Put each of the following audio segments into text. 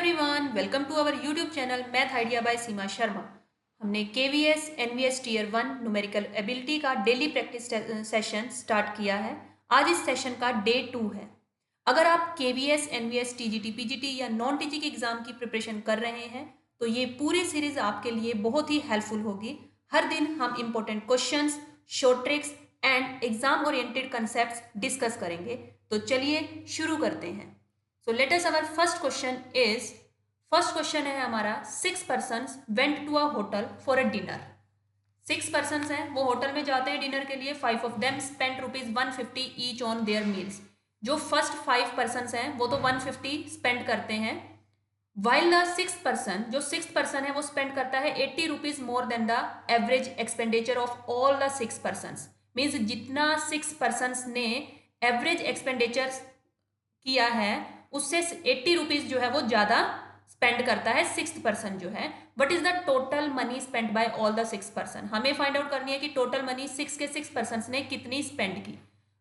Everyone, welcome to our YouTube channel Math Idea by Seema Sharma. हमने KVS NVS tier 1 numerical ability का daily practice session start किया है। आज इस सेशन का डे 2 है। अगर आप केवीएस एनवीएस टीजीटी पीजीटी या नॉन टीचिंग एग्जाम की प्रिपरेशन कर रहे हैं तो ये पूरी सीरीज आपके लिए बहुत ही हेल्पफुल होगी। हर दिन हम important questions, short tricks and exam oriented concepts discuss करेंगे। तो चलिए शुरू करते हैं। So let us our first question है हमारा 6 persons went to a hotel for a dinner। 6 persons हैं, वो होटल में जाते हैं डिनर के लिए। 5 of them spent ₹150 each on their meals। जो फर्स्ट 5 persons हैं वो तो 150 स्पेंड करते हैं, while the 6th person, जो 6th person है वो स्पेंड करता है ₹80 more than the average expenditure of all the 6 persons। Means जितना 6 persons ने एवरेज एक्सपेंडिचर किया है उससे ₹80 जो है वो ज्यादा स्पेंड करता है 6th पर्सन जो है। What is the total money spend by all the 6 person. हमें फाइंड आउट करनी है कि टोटल मनी 6 पर्सन ने कितनी स्पेंड की।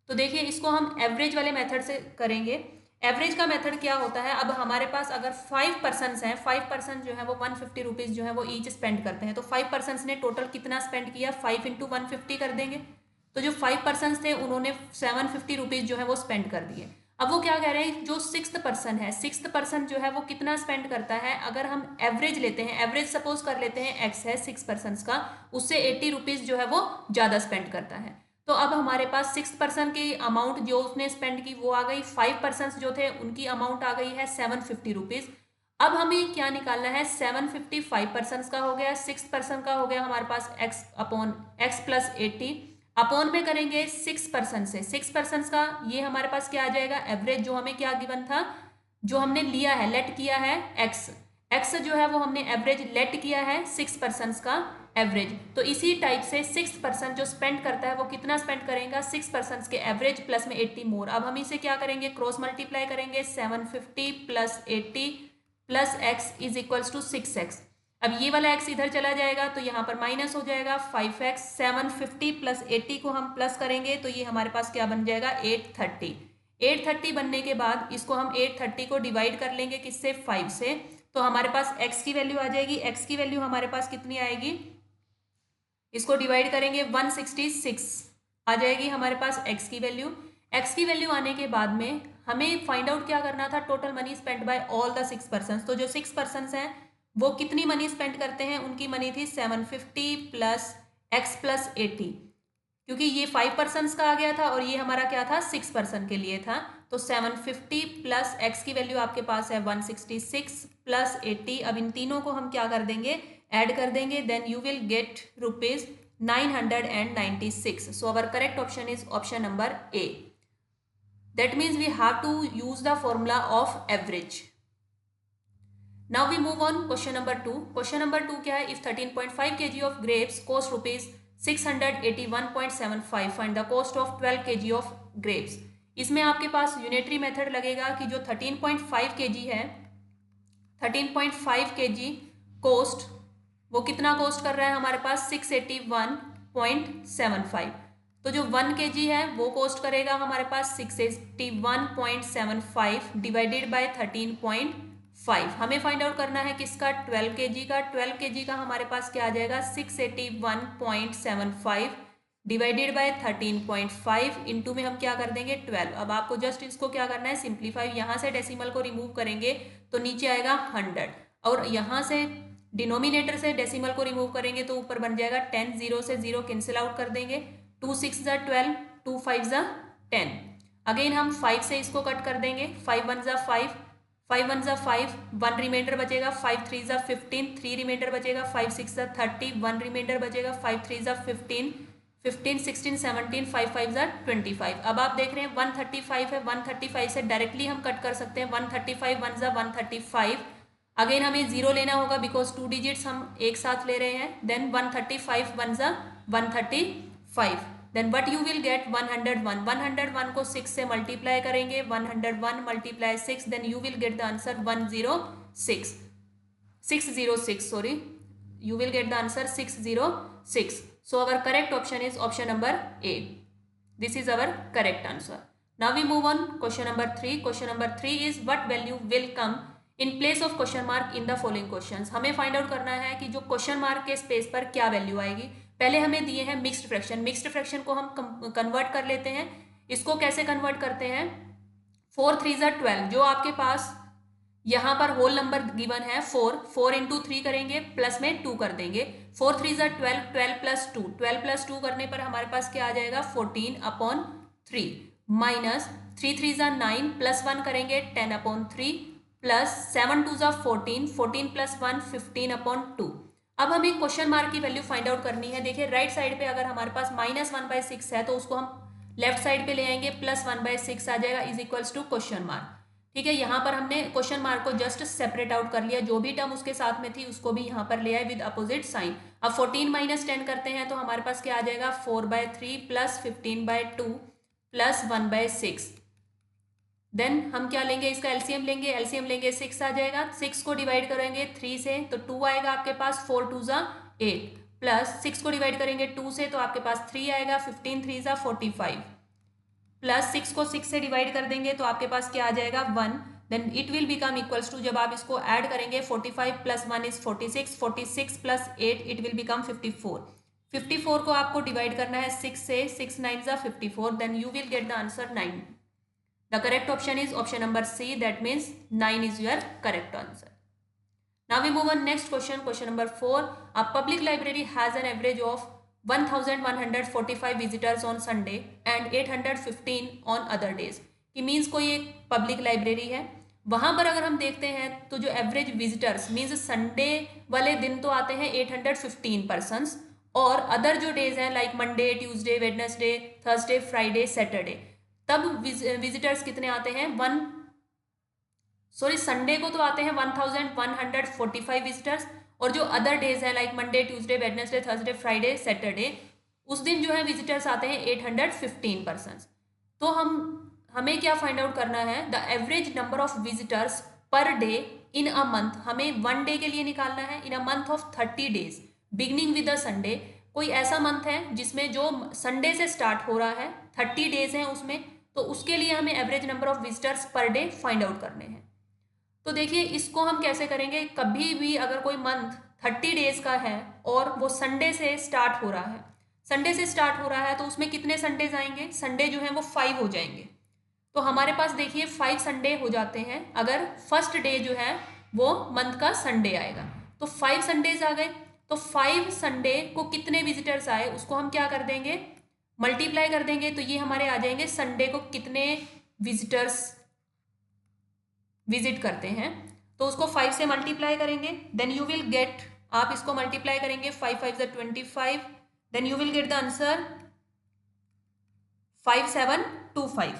तो देखिए इसको हम एवरेज वाले मेथड से करेंगे। एवरेज का मेथड क्या होता है, अब हमारे पास अगर 5 पर्सन हैं, 5 पर्सन जो है वो ₹150 जो है वो ईच स्पेंड करते हैं, तो 5 पर्सन ने टोटल कितना स्पेंड किया, 5 × 150 कर देंगे। तो जो 5 पर्सन थे उन्होंने ₹750 जो है वो स्पेंड कर दिए। अब वो क्या कह रहे हैं, जो 6th पर्सन है, 6th पर्सन जो है वो कितना स्पेंड करता है। अगर हम एवरेज लेते हैं, एवरेज सपोज कर लेते हैं x है 6 पर्सन का, उससे ₹80 जो है वो ज्यादा स्पेंड करता है। तो अब हमारे पास 6th पर्सन की अमाउंट जो उसने स्पेंड की वो आ गई, 5 पर्सन जो थे उनकी अमाउंट आ गई है ₹750। अब हमें क्या निकालना है, 750 5 पर्सन का हो गया, 6th पर्सन का हो गया हमारे पास x + 80 अपॉन में करेंगे 6 पर्सन से। 6 पर्सन का ये हमारे पास क्या आ जाएगा, एवरेज जो हमें क्या गिवन था, जो हमने लिया है, लेट किया है x जो है वो हमने एवरेज लेट किया है 6 पर्सन का एवरेज। तो इसी टाइप से 6 पर्सन जो स्पेंड करता है वो कितना स्पेंड करेगा, 6 पर्सन के एवरेज प्लस में 80 मोर। अब हम इसे क्या करेंगे, क्रॉस मल्टीप्लाई करेंगे, 750 + 80 + x = 6x। अब ये वाला x इधर चला जाएगा तो यहाँ पर माइनस हो जाएगा 5x। 750 + 80 को हम प्लस करेंगे तो ये हमारे पास क्या बन जाएगा, 830। 830 बनने के बाद इसको हम 830 को डिवाइड कर लेंगे किससे, 5 से। तो हमारे पास x की वैल्यू आ जाएगी। x की वैल्यू हमारे पास कितनी आएगी, इसको डिवाइड करेंगे 166 आ जाएगी हमारे पास x की वैल्यू। x की वैल्यू आने के बाद में हमें फाइंड आउट क्या करना था, total money spend by all the 6 person. तो जो 6 पर्सन हैं वो कितनी मनी स्पेंड करते हैं, उनकी मनी थी 750 + x + 80, क्योंकि ये 5 पर्सन का आ गया था और ये हमारा क्या था, 6 पर्सन के लिए था। तो 750 + x की वैल्यू आपके पास है 166 + 80। अब इन तीनों को हम क्या कर देंगे, ऐड कर देंगे, then you will get ₹996। So our correct option is option number A. That means we have to use the formula of average. Now we move on question number 2। Question number 2 क्या है, if 13.5 kg of grapes cost ₹681.75, find the cost of 12 kg of grapes। इसमें आपके पास unitary method लगेगा कि जो 13.5 kg है, 13.5 kg coast, वो कितना कोस्ट कर रहा है हमारे पास, 681.75। तो जो 1 kg है वो कोस्ट करेगा हमारे पास 681.75 डिवाइडेड बाय 13.5। हमें फाइंड आउट करना है किसका, 12 kg का। 12 kg का हमारे पास क्या आ जाएगा, 681.75 डिवाइडेड बाय 13.5 इंटू में हम क्या कर देंगे 12। अब आपको जस्ट इसको क्या करना है, सिंप्लीफाई। यहाँ से डेसिमल को रिमूव करेंगे तो नीचे आएगा 100, और यहाँ से डिनोमिनेटर से डेसिमल को रिमूव करेंगे तो ऊपर बन जाएगा 10। 0 से 0 कैंसिल आउट कर देंगे, 2 6 = 12, 2 5 = 10। अगेन हम 5 से इसको कट कर देंगे, 5 1 = 5, 5 1 = 5, 1 रिमाइंडर बचेगा, 5 3 = 15, 3 रिमाइंडर बचेगा, 5 6 = 30, 1 रिमाइंडर बचेगा, 5 3 = 15, 15 16 17, 5 5 = 25। अब आप देख रहे हैं 135 है, 135 से डायरेक्टली हम कट कर सकते हैं, 135 1 = 135। अगेन हमें 0 लेना होगा बिकॉज 2 डिजिट्स हम एक साथ ले रहे हैं। Then 135 1 = 135, then what you will get 101। 101 को 6 से मल्टीप्लाई करेंगे, 101 × 6, then you will get the answer 606, sorry, you will get the answer 606। So our correct option is option number A। This is our correct answer। Now we move on question number 3। Question number 3 is what value will come in place of question mark in the following questions. हमें find out करना है कि जो question mark के space पर क्या value आएगी। पहले हमें दिए हैं मिक्स्ड फ्रैक्शन, मिक्स्ड फ्रैक्शन को हम कन्वर्ट कर लेते हैं। इसको कैसे कन्वर्ट करते हैं, 4 3 ज़ा 12, जो आपके पास यहाँ पर होल नंबर गिवन है 4, 4 इंटू 3 करेंगे, प्लस में 2 कर देंगे, 4 3 ज़ा 12, 12 प्लस 2, 12 प्लस 2 करने पर हमारे पास क्या आ जाएगा 14/3, माइनस 3 3 ज़ा 9, प्लस 1 करेंगे 10/3, प्लस 7 2 ज़ा 14, 14 प्लस 1 15/2। अब हमें क्वेश्चन मार्क की वैल्यू फाइंड आउट करनी है। देखिए राइट साइड पे अगर हमारे पास -1/6 है तो उसको हम लेफ्ट साइड पे ले आएंगे, +1/6 आ जाएगा is equals to question mark. ठीक है, यहाँ पर हमने क्वेश्चन मार्क को जस्ट सेपरेट आउट कर लिया, जो भी टर्म उसके साथ में थी उसको भी यहाँ पर ले आए विद अपोजिट साइन। अब 14 - 10 करते हैं तो हमारे पास क्या आ जाएगा 4/3 प्लस 15/2 प्लस 1/6। देन हम क्या लेंगे, इसका एलसीएम लेंगे, एलसीएम लेंगे 6 आ जाएगा, 6 को डिवाइड करेंगे 3 से तो 2 आएगा आपके पास, 4 2 ज़ा 8, प्लस 6 को डिवाइड करेंगे 2 से तो आपके पास 3 आएगा, 15 3 ज़ा 45, प्लस 6 को 6 से डिवाइड कर देंगे तो आपके पास क्या आ जाएगा 1। Then it will become equals to, जब आप इसको ऐड करेंगे 45 plus 1 is 46, 46 plus 8 it will become 54। 54 को आपको डिवाइड करना है 6 से, 6 9 ज़ा 54, then you will get the answer 9। The correct option is option number C. That means 9 is your correct answer. Now we move on next question. Question number 4. A public library has an average of 1145 visitors on Sunday and 815 on other days. कि means कोई एक public library है, वहाँ पर अगर हम देखते हैं तो जो एवरेज विजिटर्स मीन्स संडे वाले दिन तो आते हैं 815 पर्सनस, और अदर जो डेज हैं like Monday, Tuesday, Wednesday, Thursday, Friday, Saturday, तब विजिटर्स कितने आते हैं संडे को तो आते हैं 1145 विजिटर्स, और जो अदर डेज हैं like Monday, Tuesday, Wednesday, Thursday, Friday, Saturday, उस दिन जो है विजिटर्स आते हैं 815 पर्सन्स। तो हमें क्या फाइंड आउट करना है, the average number of visitors per day in a month. हमें 1 डे के लिए निकालना है in a month of 30 days beginning with a Sunday. कोई ऐसा मंथ है जिसमें जो संडे से स्टार्ट हो रहा है, 30 डेज हैं उसमें, तो उसके लिए हमें average number of visitors per day find out करने हैं। तो देखिए इसको हम कैसे करेंगे, कभी भी अगर कोई मंथ 30 डेज का है और वो संडे से स्टार्ट हो रहा है, संडे से स्टार्ट हो रहा है तो उसमें कितने संडेज आएंगे, संडे जो है वो 5 हो जाएंगे। तो हमारे पास देखिए 5 संडे हो जाते हैं अगर फर्स्ट डे जो है वो मंथ का संडे आएगा, तो 5 संडेज आ गए। तो 5 संडे को कितने विजिटर्स आए उसको हम क्या कर देंगे, मल्टीप्लाई कर देंगे, तो ये हमारे आ जाएंगे संडे को कितने विजिटर्स विजिट करते हैं, तो उसको 5 से मल्टीप्लाई करेंगे, देन यू विल गेट, आप इसको मल्टीप्लाई करेंगे 5 5 ज़ा 25, then you will get the answer 5725।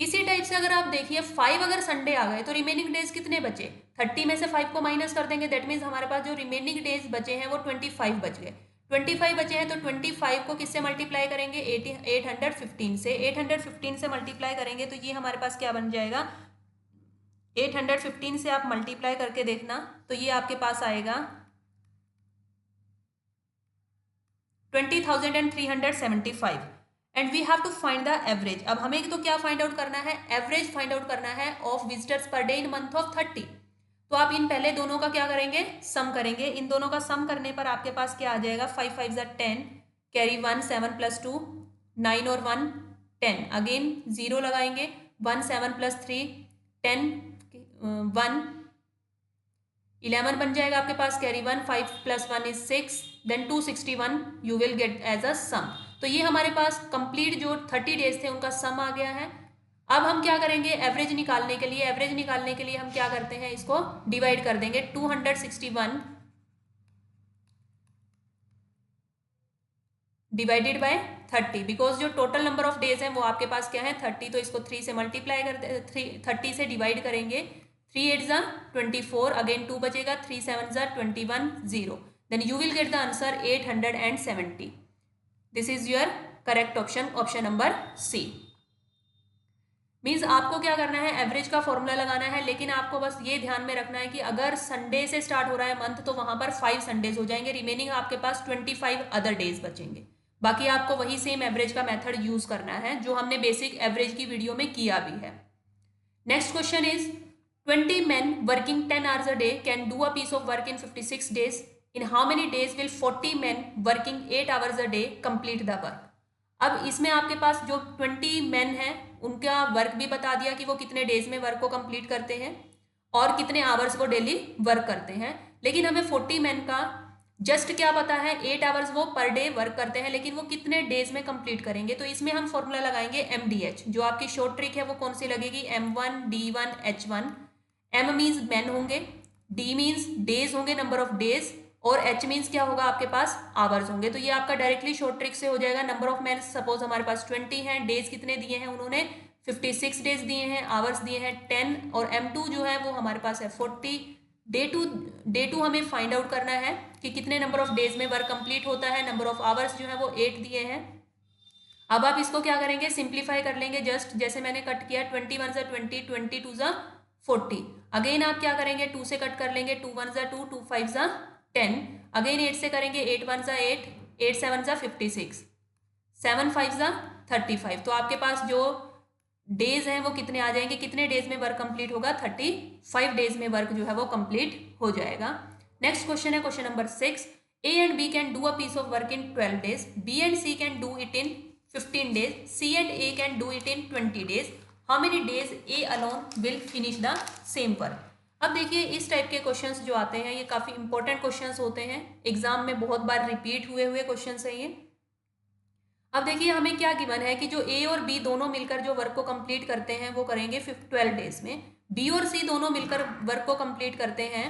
इसी टाइप से अगर आप देखिए 5 अगर संडे आ गए तो रिमेनिंग डेज कितने बचे, 30 में से 5 को माइनस कर देंगे, दैट मीन्स हमारे पास जो रिमेनिंग डेज बचे हैं वो 25 बच गए। 25 बचे हैं तो 25 को किससे मल्टीप्लाई करेंगे, 815 से, 815 से मल्टीप्लाई करेंगे तो ये हमारे पास क्या बन जाएगा, 815 से आप मल्टीप्लाई करके देखना तो ये आपके पास आएगा 20,375 and we have to find the average. अब हमें तो क्या फाइंड आउट करना है, एवरेज फाइंड आउट करना है of visitors per day in month of 30। तो आप इन पहले दोनों का क्या करेंगे, सम करेंगे, इन दोनों का सम करने पर आपके पास क्या आ जाएगा 5 5 ज़ा 10, कैरी 1, 7 प्लस 2 9 और 1 10, अगेन 0 लगाएंगे, 1 7 प्लस 3 10 1 11 बन जाएगा आपके पास, carry 1, 5 plus 1 is 6, then 261 you will get as a sum. तो ये हमारे पास कंप्लीट जो 30 डेज थे उनका सम आ गया है। अब हम क्या करेंगे, एवरेज निकालने के लिए, एवरेज निकालने के लिए हम क्या करते हैं, इसको डिवाइड कर देंगे 261 डिवाइडेड बाय 30, बिकॉज जो टोटल नंबर ऑफ डेज हैं वो आपके पास क्या है 30, तो इसको 3 से मल्टीप्लाई कर 30 से डिवाइड करेंगे, 3 8 ज़ा 24, अगेन 2 बचेगा, 3 7 ज़ा 21 0, then you will get the answer 870। This is your correct option, option number C. Means आपको क्या करना है, एवरेज का फॉर्मूला लगाना है, लेकिन आपको बस ये ध्यान में रखना है कि अगर संडे से स्टार्ट हो रहा है मंथ तो वहां पर 5 संडेज हो जाएंगे, रिमेनिंग आपके पास 25 अदर डेज बचेंगे। बाकी आपको वही सेम एवरेज का मेथड यूज करना है जो हमने बेसिक एवरेज की वीडियो में किया भी है। Next question is 20 men working 10 hours a day can do a piece of work in 56 days. In how many days will 40 men working 8 hours a day complete the work? अब इसमें आपके पास जो 20 men हैं उनका वर्क भी बता दिया कि वो कितने डेज में वर्क को कंप्लीट करते हैं और कितने आवर्स वो डेली वर्क करते हैं, लेकिन हमें 40 men का जस्ट क्या पता है, 8 आवर्स वो पर डे वर्क करते हैं, लेकिन वो कितने डेज में कंप्लीट करेंगे। तो इसमें हम फॉर्मूला लगाएंगे MDH। जो आपकी शॉर्ट ट्रिक है वो कौन सी लगेगी, M1 D1 H1। M means man होंगे, D मीन्स डेज होंगे, नंबर ऑफ डेज, और H मीन्स क्या होगा आपके पास, आवर्स होंगे। तो ये आपका डायरेक्टली शॉर्ट ट्रिक से हो जाएगा। नंबर ऑफ मैन सपोज हमारे पास 20 हैं, डेज कितने दिए हैं उन्होंने, 56 डेज दिए हैं, आवर्स दिए हैं 10, और M2 जो है वो हमारे पास है 40। डे टू हमें फाइंड आउट करना है कि कितने नंबर ऑफ डेज में वर्क कंप्लीट होता है। नंबर ऑफ आवर्स जो है वो 8 दिए हैं। अब आप इसको क्या करेंगे, सिंप्लीफाई कर लेंगे, जस्ट जैसे मैंने कट किया, 21 ज़ा 20, 22 ज़ा 40। अगेन आप क्या करेंगे, 2 से कट कर लेंगे, 2 1 ज़ा 2, 2 5 ज़ा 10। अगेन 8 से करेंगे, 8 1 ज़ा 8, 8 7 ज़ा 56, 7 5 ज़ा 35। तो आपके पास जो डेज हैं वो कितने आ जाएंगे, कितने डेज में वर्क कंप्लीट होगा, 35 डेज में वर्क जो है वो कंप्लीट हो जाएगा। नेक्स्ट क्वेश्चन है question number 6। A and B can do a piece of work in 12 days. B and C can do it in 15 days. C and A can do it in 20 days. How many days A alone will finish the same work? अब देखिए इस type के questions जो आते हैं ये काफ़ी important questions होते हैं, एग्जाम में बहुत बार रिपीट हुए क्वेश्चंस हैं ये। अब देखिए हमें क्या गिवन है कि जो ए और बी दोनों मिलकर जो वर्क को कंप्लीट करते हैं वो करेंगे 12 डेज में, बी और सी दोनों मिलकर वर्क को कंप्लीट करते हैं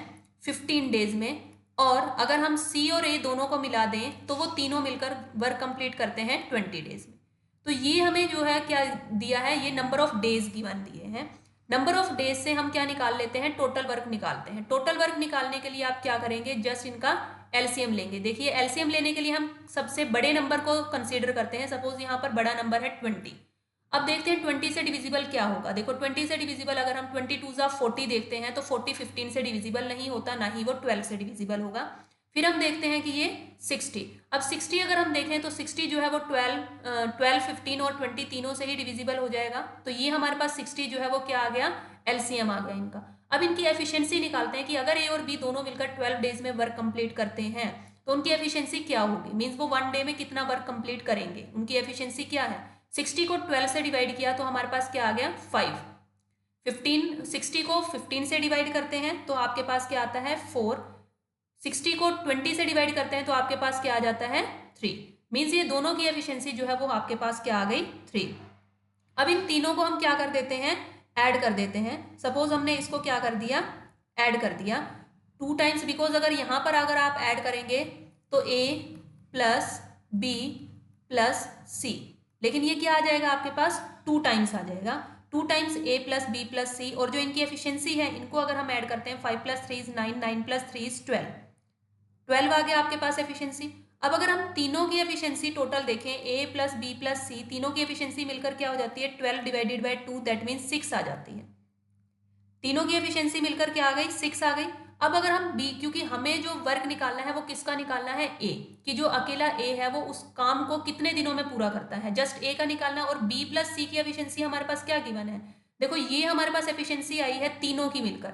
15 डेज में, और अगर हम सी और ए दोनों को मिला दें तो वो तीनों मिलकर वर्क कंप्लीट करते हैं 20 डेज में। तो ये हमें जो है क्या दिया है, ये नंबर ऑफ डेज गिवन दिए हैं। नंबर ऑफ डेज से हम क्या निकाल लेते हैं, टोटल वर्क निकालते हैं। टोटल वर्क निकालने के लिए आप क्या करेंगे, जस्ट इनका एलसीएम लेंगे। देखिए एलसीएम लेने के लिए हम सबसे बड़े नंबर को कंसीडर करते हैं। सपोज यहाँ पर बड़ा नंबर है 20। अब देखते हैं 20 से डिविजिबल क्या होगा। देखो 20 से डिविजिबल अगर हम 22 ज़ा 40 देखते हैं तो 40 15 से डिविजिबल नहीं होता, ना ही वो 12 से डिविजिबल होगा। फिर हम देखते हैं कि ये 60। अब 60 अगर हम देखें तो 60 जो है वो 12 15 और 20 तीनों से ही डिविजिबल हो जाएगा। तो ये हमारे पास 60 जो है वो क्या आ गया, एलसीएम आ गया इनका। अब इनकी एफिशिएंसी निकालते हैं कि अगर ए और बी दोनों मिलकर 12 डेज में वर्क कंप्लीट करते हैं तो उनकी एफिशिएंसी क्या होगी, मीन्स वो 1 डे में कितना वर्क कंप्लीट करेंगे, उनकी एफिशिएंसी क्या है। 60 को 12 से डिवाइड किया तो हमारे पास क्या आ गया, 5। 60 को 15 से डिवाइड करते हैं तो आपके पास क्या आता है, 4। 60 को 20 से डिवाइड करते हैं तो आपके पास क्या आ जाता है, 3। मीन्स ये दोनों की एफिशिएंसी जो है वो आपके पास क्या आ गई, 3। अब इन तीनों को हम क्या कर देते हैं, ऐड कर देते हैं। सपोज हमने इसको क्या कर दिया, ऐड कर दिया 2 टाइम्स, बिकॉज अगर यहाँ पर अगर आप ऐड करेंगे तो A plus B plus C, लेकिन ये क्या आ जाएगा आपके पास, 2 टाइम्स आ जाएगा। 2 times A plus B plus C, और जो इनकी एफिशिएंसी है इनको अगर हम ऐड करते हैं 5 + 3 = 9, 9 + 3 = 12 आ गया आपके पास एफिशिएंसी। अब अगर हम तीनों की एफिशिएंसी टोटल देखें, A plus B plus C, तीनों की एफिशिएंसी मिलकर क्या हो जाती है, 12 डिवाइडेड बाई 2, दैट मीन्स 6 आ जाती है। तीनों की एफिशिएंसी मिलकर क्या आ गई, 6 आ गई। अब अगर हम B, क्योंकि हमें जो वर्क निकालना है वो किसका निकालना है, A, कि जो अकेला A है वो उस काम को कितने दिनों में पूरा करता है, जस्ट A का निकालना। और B प्लस C की एफिशिएंसी हमारे पास क्या गिवन है, देखो ये हमारे पास एफिशिएंसी आई है तीनों की मिलकर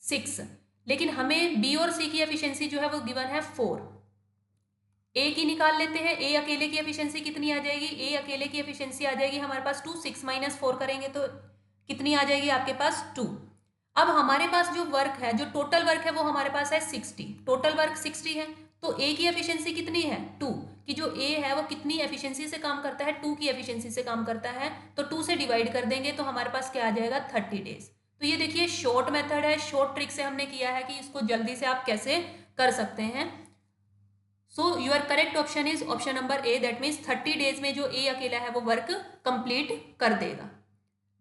6, लेकिन हमें B और C की एफिशिएंसी जो है वो गिवन है 4। A की निकाल लेते हैं, A अकेले की एफिशिएंसी कितनी आ जाएगी, A अकेले की एफिशिएंसी आ जाएगी हमारे पास 2, 6 - 4 करेंगे तो कितनी आ जाएगी आपके पास, 2। अब हमारे पास जो वर्क है, जो टोटल वर्क है वो हमारे पास है 60, टोटल वर्क 60 है, तो A की एफिशिएंसी कितनी है, 2, कि जो A है वो कितनी एफिशिएंसी से काम करता है, 2 की एफिशिएंसी से काम करता है। तो 2 से डिवाइड कर देंगे तो हमारे पास क्या आ जाएगा, 30 डेज। तो ये देखिए शॉर्ट मेथड है, शॉर्ट ट्रिक से हमने किया है कि इसको जल्दी से आप कैसे कर सकते हैं। So your correct option is option number A, that means 30 days में जो A अकेला है वो वर्क कंप्लीट कर देगा।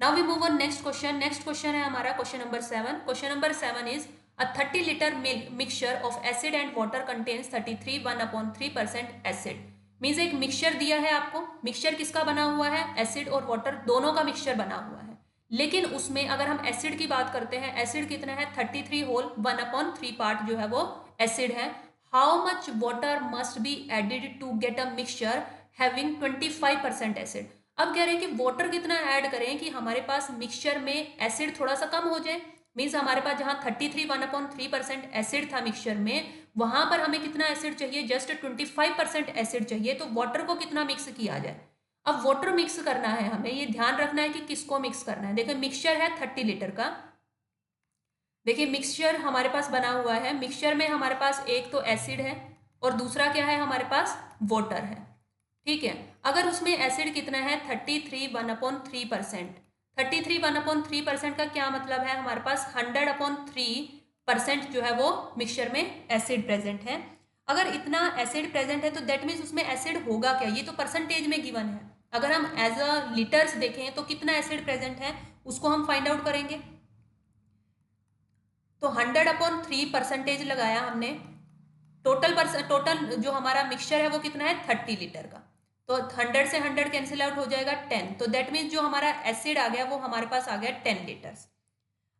Now we move on next question. Next question है हमारा question number 7। Question number 7 is a 30 litre mixture of acid and water contains 33 1/3% acid. Means एक मिक्सचर दिया है आपको, मिक्सचर किसका बना हुआ है, एसिड और वाटर दोनों का मिक्सचर बना हुआ है, लेकिन उसमें अगर हम एसिड की बात करते हैं, एसिड कितना है, 33 होल, 1/3 पार्ट जो है वो एसिड है। How much water must be added to get a mixture having 25% acid. अब कह रहे हैं कि वाटर कितना ऐड करें कि हमारे पास मिक्सचर में एसिड थोड़ा सा कम हो जाए, मीन्स हमारे पास जहाँ 33 1/3% एसिड था मिक्सचर में, वहां पर हमें कितना एसिड चाहिए, जस्ट 25% एसिड चाहिए। तो वाटर को कितना मिक्स किया जाए। अब वाटर मिक्स करना है, हमें ये ध्यान रखना है कि किसको मिक्स करना है। देखिए मिक्सचर है 30 लीटर का। देखिए मिक्सचर हमारे पास बना हुआ है, मिक्सचर में हमारे पास एक तो एसिड है और दूसरा क्या है, हमारे पास वाटर है। ठीक है, अगर उसमें एसिड कितना है 33 1/3%। 33 1/3% का क्या मतलब है, हमारे पास 100/3% जो है वो मिक्सचर में एसिड प्रेजेंट है। अगर इतना एसिड प्रेजेंट है तो दैट मीन्स उसमें एसिड होगा क्या, ये तो परसेंटेज में गिवन है। अगर हम एज अ लीटर्स देखें तो कितना एसिड प्रेजेंट है उसको हम फाइंड आउट करेंगे। तो 100/3% लगाया हमने। टोटल जो हमारा मिक्सचर है वो कितना है 30 लीटर का। तो 100 से 100 कैंसिल आउट हो जाएगा 10। तो दैट मीन्स जो हमारा एसिड आ गया वो हमारे पास आ गया 10 लीटर्स।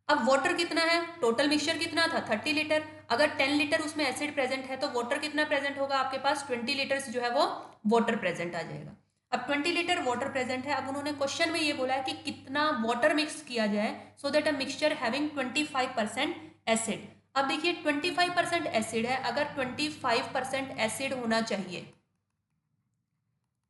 अब वाटर कितना है, टोटल मिक्सचर कितना था 30 लीटर। अगर 10 लीटर उसमें एसिड प्रेजेंट है तो वाटर कितना प्रेजेंट होगा आपके पास, 20 लीटर्स जो है वो वाटर प्रेजेंट आ जाएगा। अब 20 लीटर वाटर प्रेजेंट है। अब उन्होंने क्वेश्चन में ये बोला है कि कितना वाटर मिक्स किया जाए so that a mixture having 25% acid. अब देखिए 25% एसिड है, अगर 25% एसिड होना चाहिए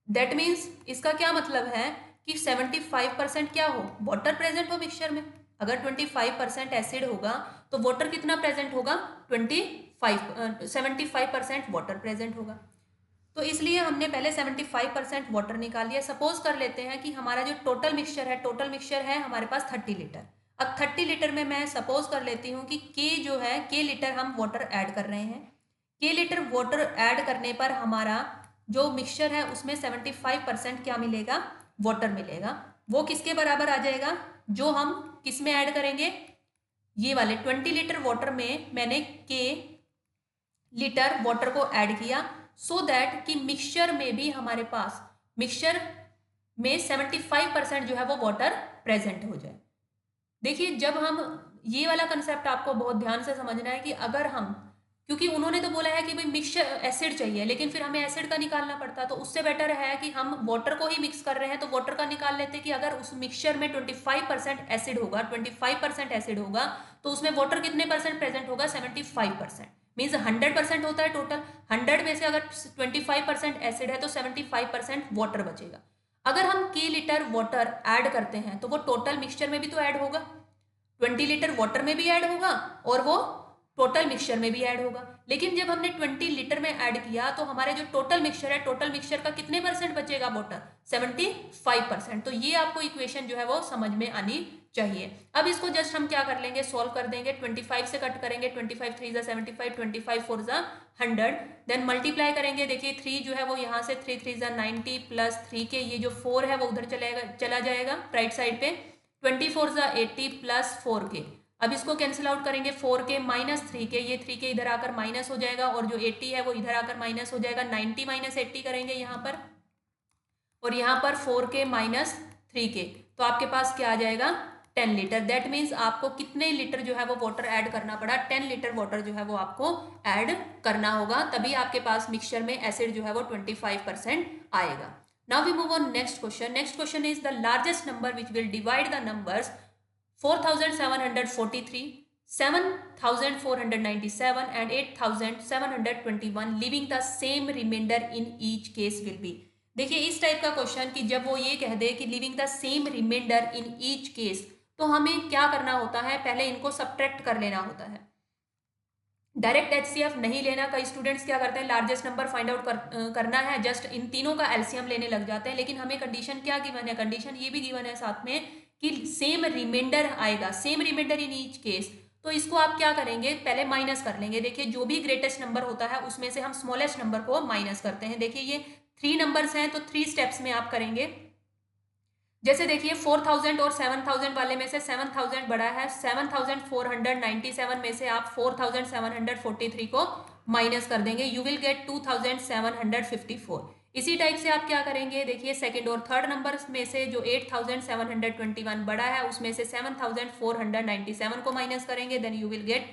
दैट मीन्स इसका क्या मतलब है कि 75% क्या हो, वाटर प्रेजेंट हो मिक्सचर में। अगर 25% एसिड होगा तो वाटर कितना प्रेजेंट होगा, 75% वाटर प्रेजेंट होगा। तो इसलिए हमने पहले 75% वाटर निकाल लिया। सपोज कर लेते हैं कि हमारा जो टोटल मिक्सचर है हमारे पास 30 लीटर। अब 30 लीटर में मैं सपोज कर लेती हूँ कि के जो है के लीटर हम वाटर ऐड कर रहे हैं। के लीटर वाटर ऐड करने पर हमारा जो मिक्सचर है उसमें 75% क्या मिलेगा, वाटर मिलेगा। वो किसके बराबर आ जाएगा, जो हम किस में ऐड करेंगे, ये वाले 20 लीटर वाटर में मैंने के लीटर वाटर को ऐड किया सो दैट कि मिक्सचर में भी हमारे पास मिक्सचर में 75% जो है वो वाटर प्रेजेंट हो जाए। देखिए जब हम ये वाला कंसेप्ट आपको बहुत ध्यान से समझना है कि अगर हम, क्योंकि उन्होंने तो बोला है कि भाई मिक्सचर एसिड चाहिए लेकिन फिर हमें एसिड का निकालना पड़ता, तो उससे बेटर है कि हम वाटर को ही मिक्स कर रहे हैं तो वाटर का निकाल लेते कि अगर उस मिक्सचर में 25% एसिड होगा, 25% एसिड होगा तो उसमें वाटर कितने परसेंट प्रेजेंट होगा, 75%। मीन्स 100% होता है टोटल, 100 में से अगर 25% एसिड है तो 75% वाटर बचेगा। अगर हम के लीटर वाटर ऐड करते हैं तो वो टोटल मिक्सचर में भी तो ऐड होगा, 20 लीटर वाटर में भी ऐड होगा और वो टोटल मिक्सचर में भी ऐड होगा। लेकिन जब हमने 20 लीटर में ऐड किया तो हमारे जो टोटल मिक्सचर है, टोटल मिक्सचर का कितने परसेंट बचेगा, वाटर 75%। तो ये आपको इक्वेशन जो है वो समझ में आनी चाहिए। अब इसको जस्ट हम क्या कर लेंगे, सॉल्व कर देंगे। 25 से कट करेंगे, 25 3 75, 25 4 100, देन मल्टीप्लाई करेंगे। देखिए 3 जो है वो यहाँ से 3 3 90 प्लस 3 के ये जो 4 है वो उधर चला जाएगा राइट साइड पे। 24 80 प्लस 4 के, अब इसको कैंसिल आउट करेंगे, 4 के माइनस 3 के, ये 3 के इधर आकर माइनस हो जाएगा और जो 80 है वो इधर आकर माइनस हो जाएगा। 90 माइनस 80 करेंगे यहाँ पर और यहाँ पर 4 के माइनस 3 के, तो आपके पास क्या आ जाएगा 10 लीटर। दैट मीन्स आपको कितने लीटर जो है वो वाटर ऐड करना पड़ा, 10 लीटर वाटर जो है वो आपको ऐड करना होगा, तभी आपके पास मिक्सचर में एसिड जो है वो 25% आएगा। Now we move on next question. Next question is the largest number which will divide the numbers 4743, 7497 and 8721 leaving the same remainder in each case will be। देखिए इस टाइप का क्वेश्चन कि जब वो ये कह दे कि leaving the same remainder in each case, तो हमें क्या करना होता है, पहले इनको सब्ट्रैक्ट कर लेना होता है। डायरेक्ट एचसीएफ नहीं लेना, कई स्टूडेंट्स क्या करते हैं लार्जेस्ट नंबर फाइंड आउट करना है, जस्ट इन तीनों का एलसीएम लेने लग जाते हैं। लेकिन हमें कंडीशन क्या गिवन है, कंडीशन ये भी गिवन है साथ में कि सेम रिमाइंडर आएगा, same remainder in each case. तो इसको आप क्या करेंगे, पहले माइनस कर लेंगे। देखिए जो भी ग्रेटेस्ट नंबर होता है उसमें से हम स्मॉलेस्ट नंबर को माइनस करते हैं। देखिए ये 3 नंबर्स हैं तो 3 स्टेप्स में आप करेंगे। जैसे देखिए 4000 और 7000 वाले में से 7000 बड़ा है, 7497 में से आप 4743 को माइनस कर देंगे, यू विल गेट 2754। इसी टाइप से आप क्या करेंगे, देखिए सेकंड और थर्ड नंबर में से जो 8721 बड़ा है उसमें से 7497 को माइनस करेंगे, then you will get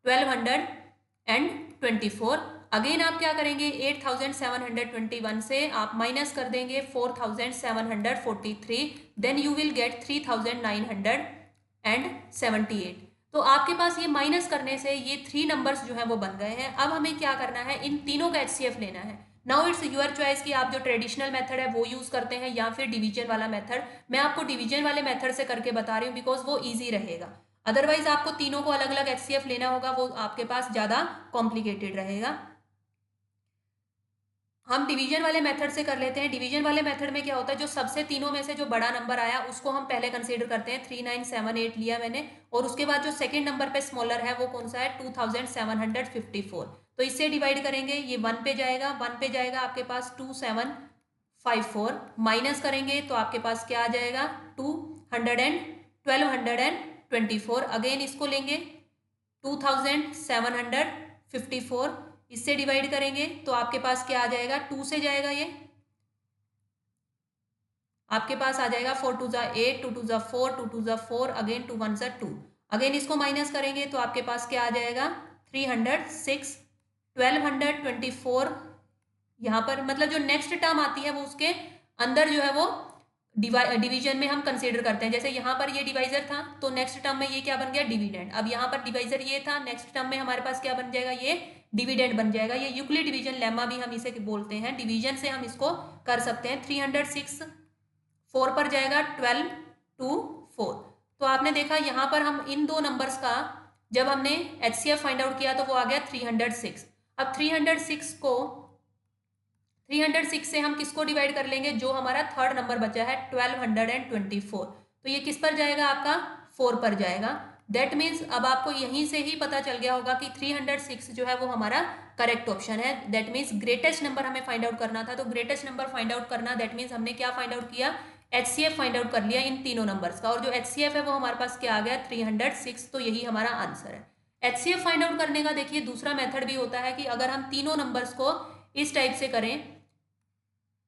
1224। Again आप क्या करेंगे, 8721 से आप माइनस कर देंगे 4743, देन यू विल गेट 3978। तो आपके पास ये माइनस करने से ये 3 नंबर्स जो है वो बन गए हैं। अब हमें क्या करना है, इन तीनों का HCF लेना है। नाउ इट्स योर चॉइस कि आप जो ट्रेडिशनल मेथड है वो यूज करते हैं या फिर डिवीजन वाला मेथड। मैं आपको डिवीजन वाले मेथड से करके बता रही हूँ बिकॉज वो ईजी रहेगा। अदरवाइज आपको तीनों को अलग अलग HCF लेना होगा, वो आपके पास ज्यादा कॉम्प्लिकेटेड रहेगा। हम डिवीजन वाले मेथड से कर लेते हैं। डिवीजन वाले मेथड में क्या होता है, जो सबसे तीनों में से जो बड़ा नंबर आया उसको हम पहले कंसीडर करते हैं। 3978 लिया मैंने, और उसके बाद जो सेकंड नंबर पे स्मॉलर है वो कौन सा है, 2754। तो इससे डिवाइड करेंगे, ये 1 पे जाएगा, 1 पे जाएगा आपके पास 2754, माइनस करेंगे तो आपके पास क्या आ जाएगा 1224। अगेन इसको लेंगे 2754, इससे डिवाइड करेंगे तो आपके पास क्या आ जाएगा, 2 से जाएगा, ये आपके पास आ जाएगा 4 2 8, 2 2 4, 2 2 4, अगेन 2 1 2। अगेन इसको माइनस करेंगे तो आपके पास क्या आ जाएगा 306। 1224 यहाँ पर मतलब जो नेक्स्ट टर्म आती है वो उसके अंदर जो है वो डिवीजन में हम कंसीडर करते हैं। जैसे यहाँ पर ये डिवाइजर था तो नेक्स्ट टर्म में ये क्या बन गया, डिविडेंड। अब यहाँ पर डिवाइजर ये था, नेक्स्ट टर्म में हमारे पास क्या बन जाएगा, ये डिविडेंड बन जाएगा। ये यूक्लिड डिवीजन लेमा भी हम इसे बोलते हैं, डिवीजन से हम इसको कर सकते हैं। 306 4 पर जाएगा 12 2 4। तो आपने देखा यहाँ पर हम इन दो नंबर्स का जब हमने HCF फाइंड आउट किया तो वो आ गया 306। अब 306 से हम किसको डिवाइड कर लेंगे, जो हमारा थर्ड नंबर बचा है 1224। तो ये किस पर जाएगा, आपका 4 पर जाएगा। दैट मीन्स अब आपको यहीं से ही पता चल गया होगा कि 306 जो है वो हमारा करेक्ट ऑप्शन है। दैट मीन्स ग्रेटेस्ट नंबर हमें फाइंड आउट करना था, तो ग्रेटेस्ट नंबर फाइंड आउट करना, दैट मीन्स हमने क्या फाइंड आउट किया, HCF फाइंड आउट कर लिया इन तीनों नंबर्स का, और जो HCF है वो हमारे पास क्या आ गया 306। तो यही हमारा आंसर है। HCF फाइंड आउट करने का देखिए दूसरा मेथड भी होता है कि अगर हम तीनों नंबर्स को इस टाइप से करें,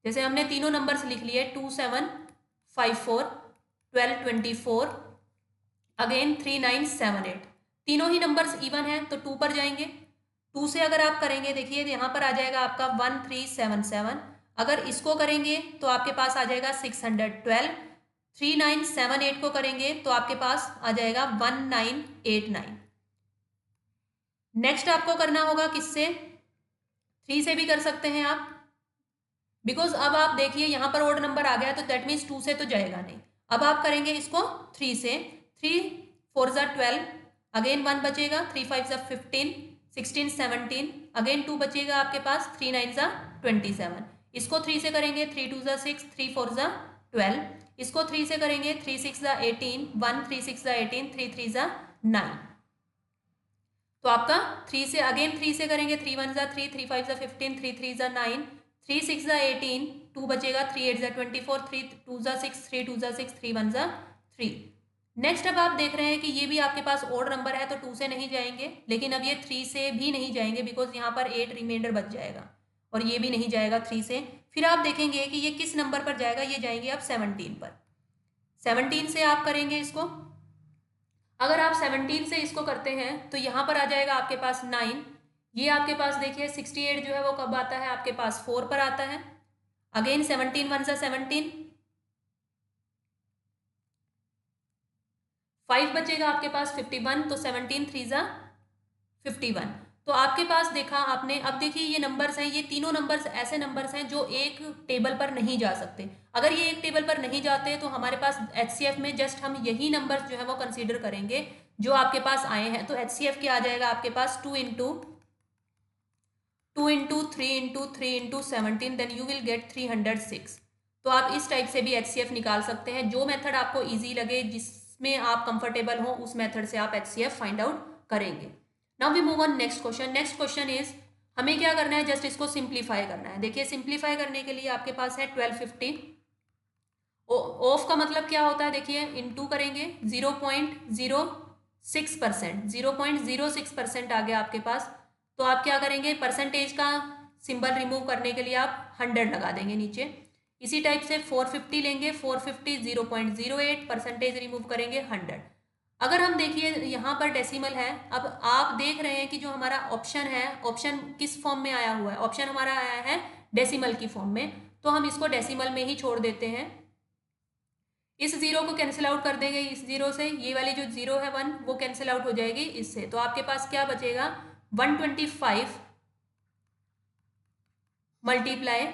जैसे हमने तीनों नंबर्स लिख लिए 2754, 1224, अगेन 3978। तीनों ही नंबर्स इवन हैं तो 2 पर जाएंगे। 2 से अगर आप करेंगे, देखिए यहाँ पर आ जाएगा आपका 1377। अगर इसको करेंगे तो आपके पास आ जाएगा 612। 3978 को करेंगे तो आपके पास आ जाएगा 1989। नेक्स्ट आपको करना होगा किससे, 3 से भी कर सकते हैं आप, बिकॉज अब आप देखिए यहाँ पर ओड नंबर आ गया तो दैट मीन्स 2 से तो जाएगा नहीं। अब आप करेंगे इसको 3 से, 3 4 12, अगेन 1 बचेगा, 3 5 15, 16 17, अगेन 2 बचेगा आपके पास, 3 9 27। इसको 3 से करेंगे 3 2 6, 3 4 12। इसको 3 से करेंगे 3 6 18, 1 3 6 18, 3 3 9। तो आपका 3 से अगेन 3 से करेंगे 3 1 3, 3 5 15, 3 3 9, 3 6 18, 2 बचेगा, 3 8 24, 3 2 6, 3 2 6, 3 1 3। नेक्स्ट अब आप देख रहे हैं कि ये भी आपके पास ओड नंबर है तो 2 से नहीं जाएंगे, लेकिन अब ये 3 से भी नहीं जाएंगे बिकॉज यहाँ पर 8 रिमाइंडर बच जाएगा, और ये भी नहीं जाएगा 3 से। फिर आप देखेंगे कि ये किस नंबर पर जाएगा, ये जाएंगे आप 17 पर। 17 से आप करेंगे इसको, अगर आप 17 से इसको करते हैं तो यहाँ पर आ जाएगा आपके पास 9। ये आपके पास देखिए 68 जो है वो कब आता है, आपके पास 4 पर आता है। अगेन 17 1 17, 5 बचेगा आपके पास 51, तो 17 3 51। तो आपके पास देखा आपने, अब देखिए ये नंबर्स हैं, ये तीनों नंबर्स ऐसे नंबर्स हैं जो एक टेबल पर नहीं जा सकते। अगर ये एक टेबल पर नहीं जाते तो हमारे पास HCF में जस्ट हम यही नंबर्स जो है वो कंसीडर करेंगे जो आपके पास आए हैं। तो HCF क्या आ जाएगा आपके पास 2 into 3 into 3 into 17, then you will get 306। तो आप इस टाइप से भी HCF निकाल सकते हैं। जो मेथड आपको ईजी लगे, जिसमें आप कंफर्टेबल हो, उस मेथड से आप HCF फाइंड आउट करेंगे। Now we move on next question. Next question is, हमें क्या करना है, जस्ट इसको सिंप्लीफाई करना है। देखिए सिंप्लीफाई करने के लिए आपके पास है 1250। ऑफ का मतलब क्या होता है, देखिए इनटू करेंगे 0.06%, 0.06% आ गया आपके पास। तो आप क्या करेंगे, परसेंटेज का सिंबल रिमूव करने के लिए आप 100 लगा देंगे नीचे। इसी टाइप से 450 लेंगे, 450 0.08, परसेंटेज रिमूव करेंगे 100। अगर हम देखिए यहाँ पर डेसिमल है, अब आप देख रहे हैं कि जो हमारा ऑप्शन है, ऑप्शन किस फॉर्म में आया हुआ है, ऑप्शन हमारा आया है डेसिमल की फॉर्म में, तो हम इसको डेसिमल में ही छोड़ देते हैं। इस जीरो को कैंसिल आउट कर देंगे इस जीरो से, ये वाली जो जीरो है 1 वो कैंसिल आउट हो जाएगी इससे, तो आपके पास क्या बचेगा 125 मल्टीप्लाई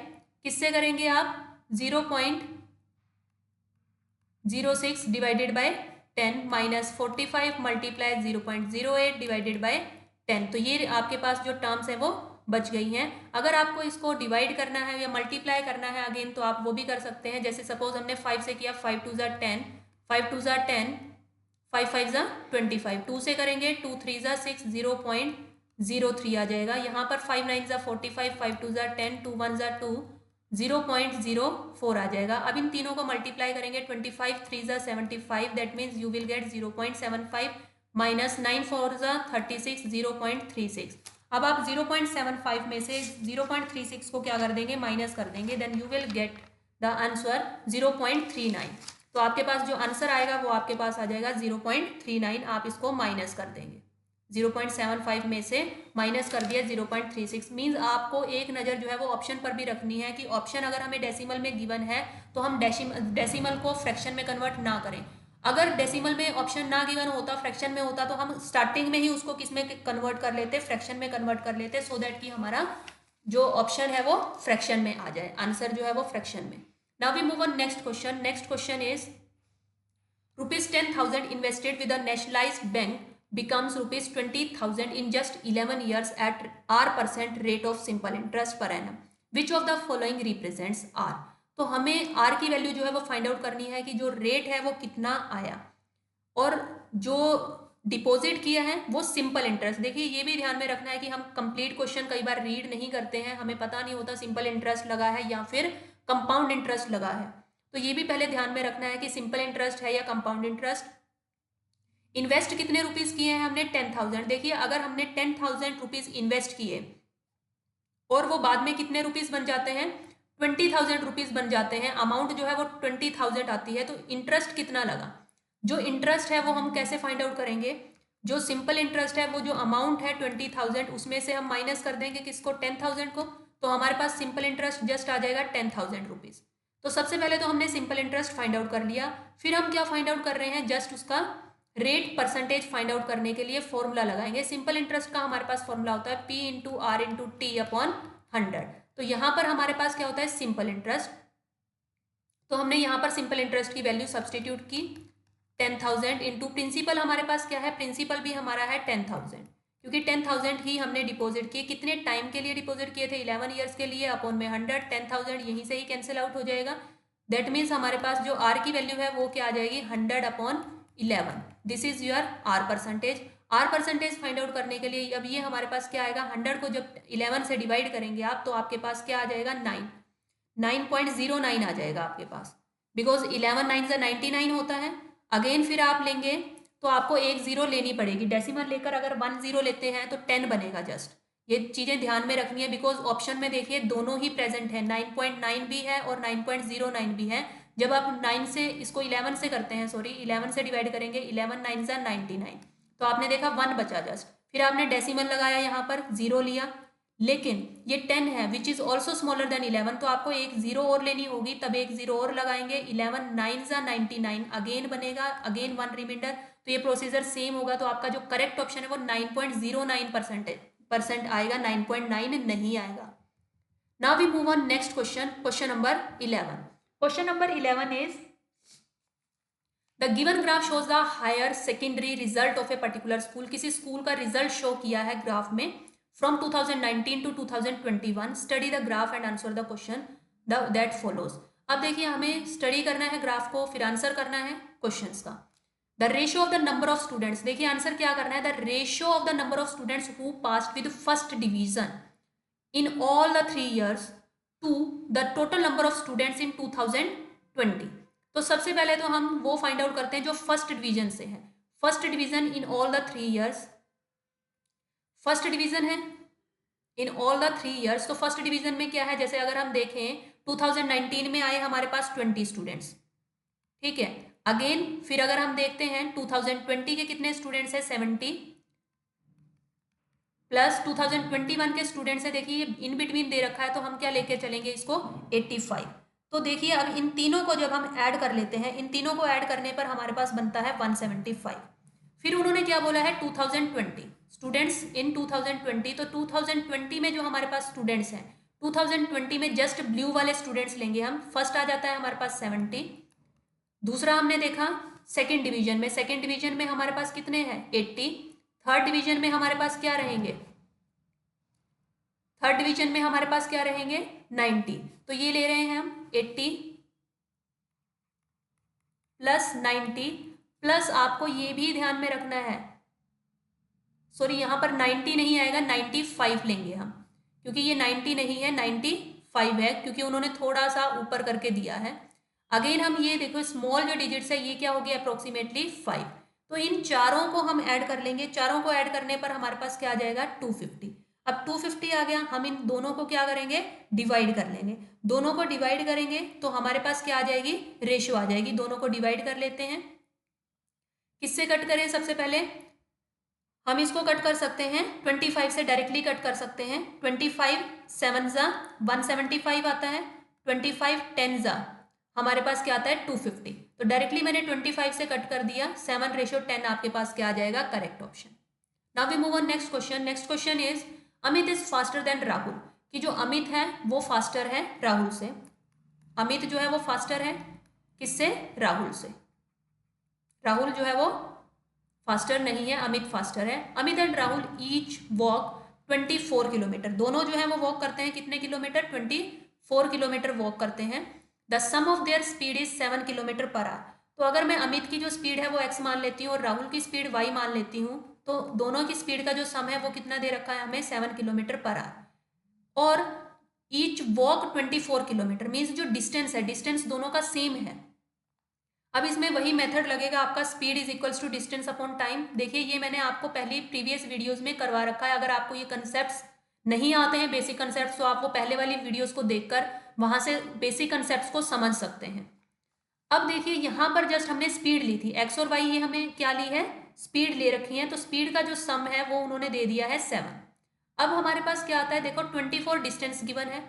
किससे करेंगे आप 0.06 divided by 10 minus 45 multiply 0.08 divided by 10, तो ये आपके पास जो टर्म्स है वो बच गई हैं। अगर आपको इसको डिवाइड करना है या मल्टीप्लाई करना है अगेन तो आप वो भी कर सकते हैं, जैसे सपोज हमने 5 से किया 5 2 ज़ा 10, 5 2 ज़ा 10, 5 5 ज़ा 25, 2 से करेंगे 2 3 ज़ा 6 0.03 आ जाएगा। यहाँ पर 5 9 ज़ा 45, 5 2 ज़ा 10, 2 1 ज़ा 2, 0.04 आ जाएगा। अब इन तीनों को मल्टीप्लाई करेंगे 25 3 ज़ा 75, that means you will gate 0.75 minus 9 4 ज़ा 36 0.36। अब आप 0.75 में से 0.36 को क्या कर देंगे माइनस कर देंगे, then you will get the answer 0.39। तो आपके पास जो आंसर आएगा वो आपके पास आ जाएगा 0.39, आप इसको माइनस कर देंगे 0.75 में से माइनस कर दिया 0.36, मीन्स आपको एक नज़र जो है वो ऑप्शन पर भी रखनी है कि ऑप्शन अगर हमें डेसिमल में गिवन है तो हम डेसिमल को फ्रैक्शन में कन्वर्ट ना करें। अगर डेसिमल में ऑप्शन ना गिवन होता फ्रैक्शन में होता तो हम स्टार्टिंग में ही उसको किस में कन्वर्ट कर लेते फ्रैक्शन में कन्वर्ट कर लेते, सो दैट कि हमारा जो ऑप्शन है वो फ्रैक्शन में आ जाए, आंसर जो है वो फ्रैक्शन में। Now we move on next question. Next question is ₹10,000 invested with a nationalized bank becomes ₹20,000 in just 11 years at R% rate of simple interest per annum. Which of the following represents R? तो हमें R की value जो है वो find out करनी है कि जो रेट है वो कितना आया और जो डिपॉजिट किया है वो सिंपल इंटरेस्ट। देखिए ये भी ध्यान में रखना है कि हम कंप्लीट क्वेश्चन कई बार रीड नहीं करते हैं, हमें पता नहीं होता सिंपल इंटरेस्ट लगा है या फिर कंपाउंड इंटरेस्ट लगा है, तो ये भी पहले ध्यान में रखना है कि सिंपल इंटरेस्ट है या कंपाउंड इंटरेस्ट। इन्वेस्ट कितने रुपीज किए हैं हमने 10,000। देखिए अगर हमने 10,000 रुपीज इन्वेस्ट किए और वो बाद में कितने रुपीज बन जाते हैं 20,000 रुपीज बन जाते हैं, अमाउंट जो है वो 20,000 आती है, तो इंटरेस्ट कितना लगा। जो इंटरेस्ट है वो हम कैसे फाइंड आउट करेंगे, जो सिंपल इंटरेस्ट है वो जो अमाउंट है 20,000 उसमें से हम माइनस कर देंगे किसको 10,000 को, तो हमारे पास सिंपल इंटरेस्ट जस्ट आ जाएगा 10,000 रुपीज। तो सबसे पहले तो हमने सिंपल इंटरेस्ट फाइंड आउट कर लिया, फिर हम क्या फाइंड आउट कर रहे हैं जस्ट उसका रेट परसेंटेज फाइंड आउट करने के लिए फॉर्मूला लगाएंगे। सिंपल इंटरेस्ट का हमारे पास फॉर्मूला होता है P into R into T upon 100। तो यहाँ पर हमारे पास क्या होता है सिंपल इंटरेस्ट, तो हमने यहाँ पर सिंपल इंटरेस्ट की वैल्यू सब्सटीट्यूट की 10,000 इंटू प्रिंसिपल, हमारे पास क्या है प्रिंसिपल भी हमारा है 10,000, क्योंकि 10,000 ही हमने डिपॉजिट किए, कितने टाइम के लिए डिपॉजिट किए थे 11 ईयर्स के लिए, अपॉन में 100, 10,000 यहीं से ही कैंसिल आउट हो जाएगा। दैट मीन्स हमारे पास जो आर की वैल्यू है वो क्या आ जाएगी 100 upon 11, this is your R percentage. R percentage find out करने के लिए अब ये हमारे पास क्या आएगा 100 को जब 11 से डिवाइड करेंगे आप तो आपके पास क्या आ जाएगा 9.09 आ जाएगा आपके पास, बिकॉज 11 9 से 99 होता है। अगेन फिर आप लेंगे तो आपको एक जीरो लेनी पड़ेगी, डेसिमल लेकर अगर 1 जीरो लेते हैं तो 10 बनेगा जस्ट, ये चीज़ें ध्यान में रखनी है बिकॉज ऑप्शन में देखिए दोनों ही प्रेजेंट है, 9.9 भी है और 9.09 भी है। जब आप 9 से इसको 11 से करते हैं, सॉरी 11 से डिवाइड करेंगे 11 9 जा 99, तो आपने देखा 1 बचा जस्ट, फिर आपने डेसिमल लगाया यहाँ पर जीरो लिया, लेकिन ये 10 है which is also smaller than 11, तो आपको एक जीरो और लेनी होगी, तब एक जीरो और लगाएंगे, 11 9 जा 99 अगेन बनेगा, अगेन 1 रिमाइंडर, तो ये प्रोसीजर सेम होगा। तो आपका जो करेक्ट ऑप्शन है वो 9.09% आएगा, 9.9 नहीं आएगा। Now we move on next question, question number 11। Question number 11 is the given graph shows the higher secondary result of a particular school. किसी स्कूल का रिजल्ट शो किया है ग्राफ में from 2019 to 2021, study the graph and answer the question that follows. अब देखिए हमें study करना है ग्राफ को, फिर आंसर करना है क्वेश्चंस का। The ratio of the number of students, देखिए आंसर क्या करना है, the ratio of the number of students who passed with first division in all the 3 years to the total number of students in 2020। तो सबसे पहले तो हम वो फाइंड आउट करते हैं जो फर्स्ट डिवीजन से है, first division in all the 3 years, first division है इन ऑल द 3 years, तो फर्स्ट डिवीजन में क्या है, जैसे अगर हम देखें 2019 में आए हमारे पास 20 स्टूडेंट्स, ठीक है। अगेन फिर अगर हम देखते हैं 2020 के कितने स्टूडेंट्स हैं 70, प्लस 2021 के स्टूडेंट्स है, देखिए इन बिटवीन दे रखा है तो हम क्या लेके चलेंगे इसको 85, तो देखिए अब इन तीनों को जब हम ऐड कर लेते हैं, इन तीनों को ऐड करने पर हमारे पास बनता है 175। फिर उन्होंने क्या बोला है 2020 स्टूडेंट्स इन 2020, तो 2020 में जो हमारे पास स्टूडेंट्स हैं 2020 में जस्ट ब्लू वाले स्टूडेंट्स लेंगे हम, फर्स्ट आ जाता है हमारे पास 70। दूसरा हमने देखा सेकेंड डिवीजन में, सेकेंड डिवीजन में हमारे पास कितने हैं 80। थर्ड डिवीजन में हमारे पास क्या रहेंगे, थर्ड डिवीजन में हमारे पास क्या रहेंगे 90। तो ये ले रहे हैं हम 80 प्लस 90 प्लस आपको ये भी ध्यान में रखना है, सॉरी यहाँ पर 90 नहीं आएगा 95 लेंगे हम, क्योंकि ये 90 नहीं है 95 है, क्योंकि उन्होंने थोड़ा सा ऊपर करके दिया है। अगेन हम ये देखो स्मॉल जो डिजिट्स है ये क्या हो गया अप्रोक्सीमेटली 5। तो इन चारों को हम ऐड कर लेंगे, चारों को ऐड करने पर हमारे पास क्या आ जाएगा 250। अब 250 आ गया, हम इन दोनों को क्या करेंगे डिवाइड कर लेंगे, दोनों को डिवाइड करेंगे तो हमारे पास क्या आ जाएगी रेशियो आ जाएगी। दोनों को डिवाइड कर लेते हैं, किससे कट करें सबसे पहले हम इसको कट कर सकते हैं 25 से डायरेक्टली कट कर सकते हैं। 25 7 जा 175 आता है, 25 10 जा हमारे पास क्या आता है 250। तो डायरेक्टली मैंने 25 से कट कर दिया, 7:10 आपके पास क्या आ जाएगा correct option. Now we move on next question. Next question is Amit is faster than Rahul, कि जो अमित है वो फास्टर है राहुल से। अमित जो है वो फास्टर है किससे राहुल से, राहुल जो है वो फास्टर नहीं है, अमित फास्टर है। Amit and Rahul each walk 24 kilometre, दोनों जो है वो वॉक करते हैं कितने किलोमीटर 24 किलोमीटर वॉक करते हैं। The sum of their speed is 7 kilometre per hour. तो अगर मैं अमित की जो स्पीड है वो x मान लेती हूँ और राहुल की स्पीड y मान लेती हूँ, तो दोनों की स्पीड का जो सम है वो कितना दे रखा है हमें 7 किलोमीटर पर आवर। और ईच वॉक 24 किलोमीटर मीन्स जो डिस्टेंस है, डिस्टेंस दोनों का सेम है। अब इसमें वही मेथड लगेगा आपका speed is equals to distance upon time. देखिए ये मैंने आपको पहले प्रीवियस वीडियोस में करवा रखा है, अगर आपको ये कंसेप्ट्स नहीं आते हैं बेसिक कंसेप्ट्स तो आप वो पहले वाली वीडियोस को देखकर वहां से बेसिक कंसेप्ट्स को समझ सकते हैं। अब देखिए यहाँ पर जस्ट हमने स्पीड ली थी, एक्स और वाई ये हमें क्या ली है स्पीड ले रखी है, तो स्पीड का जो सम है वो उन्होंने दे दिया है 7। अब हमारे पास क्या आता है देखो 24 डिस्टेंस गिवन है,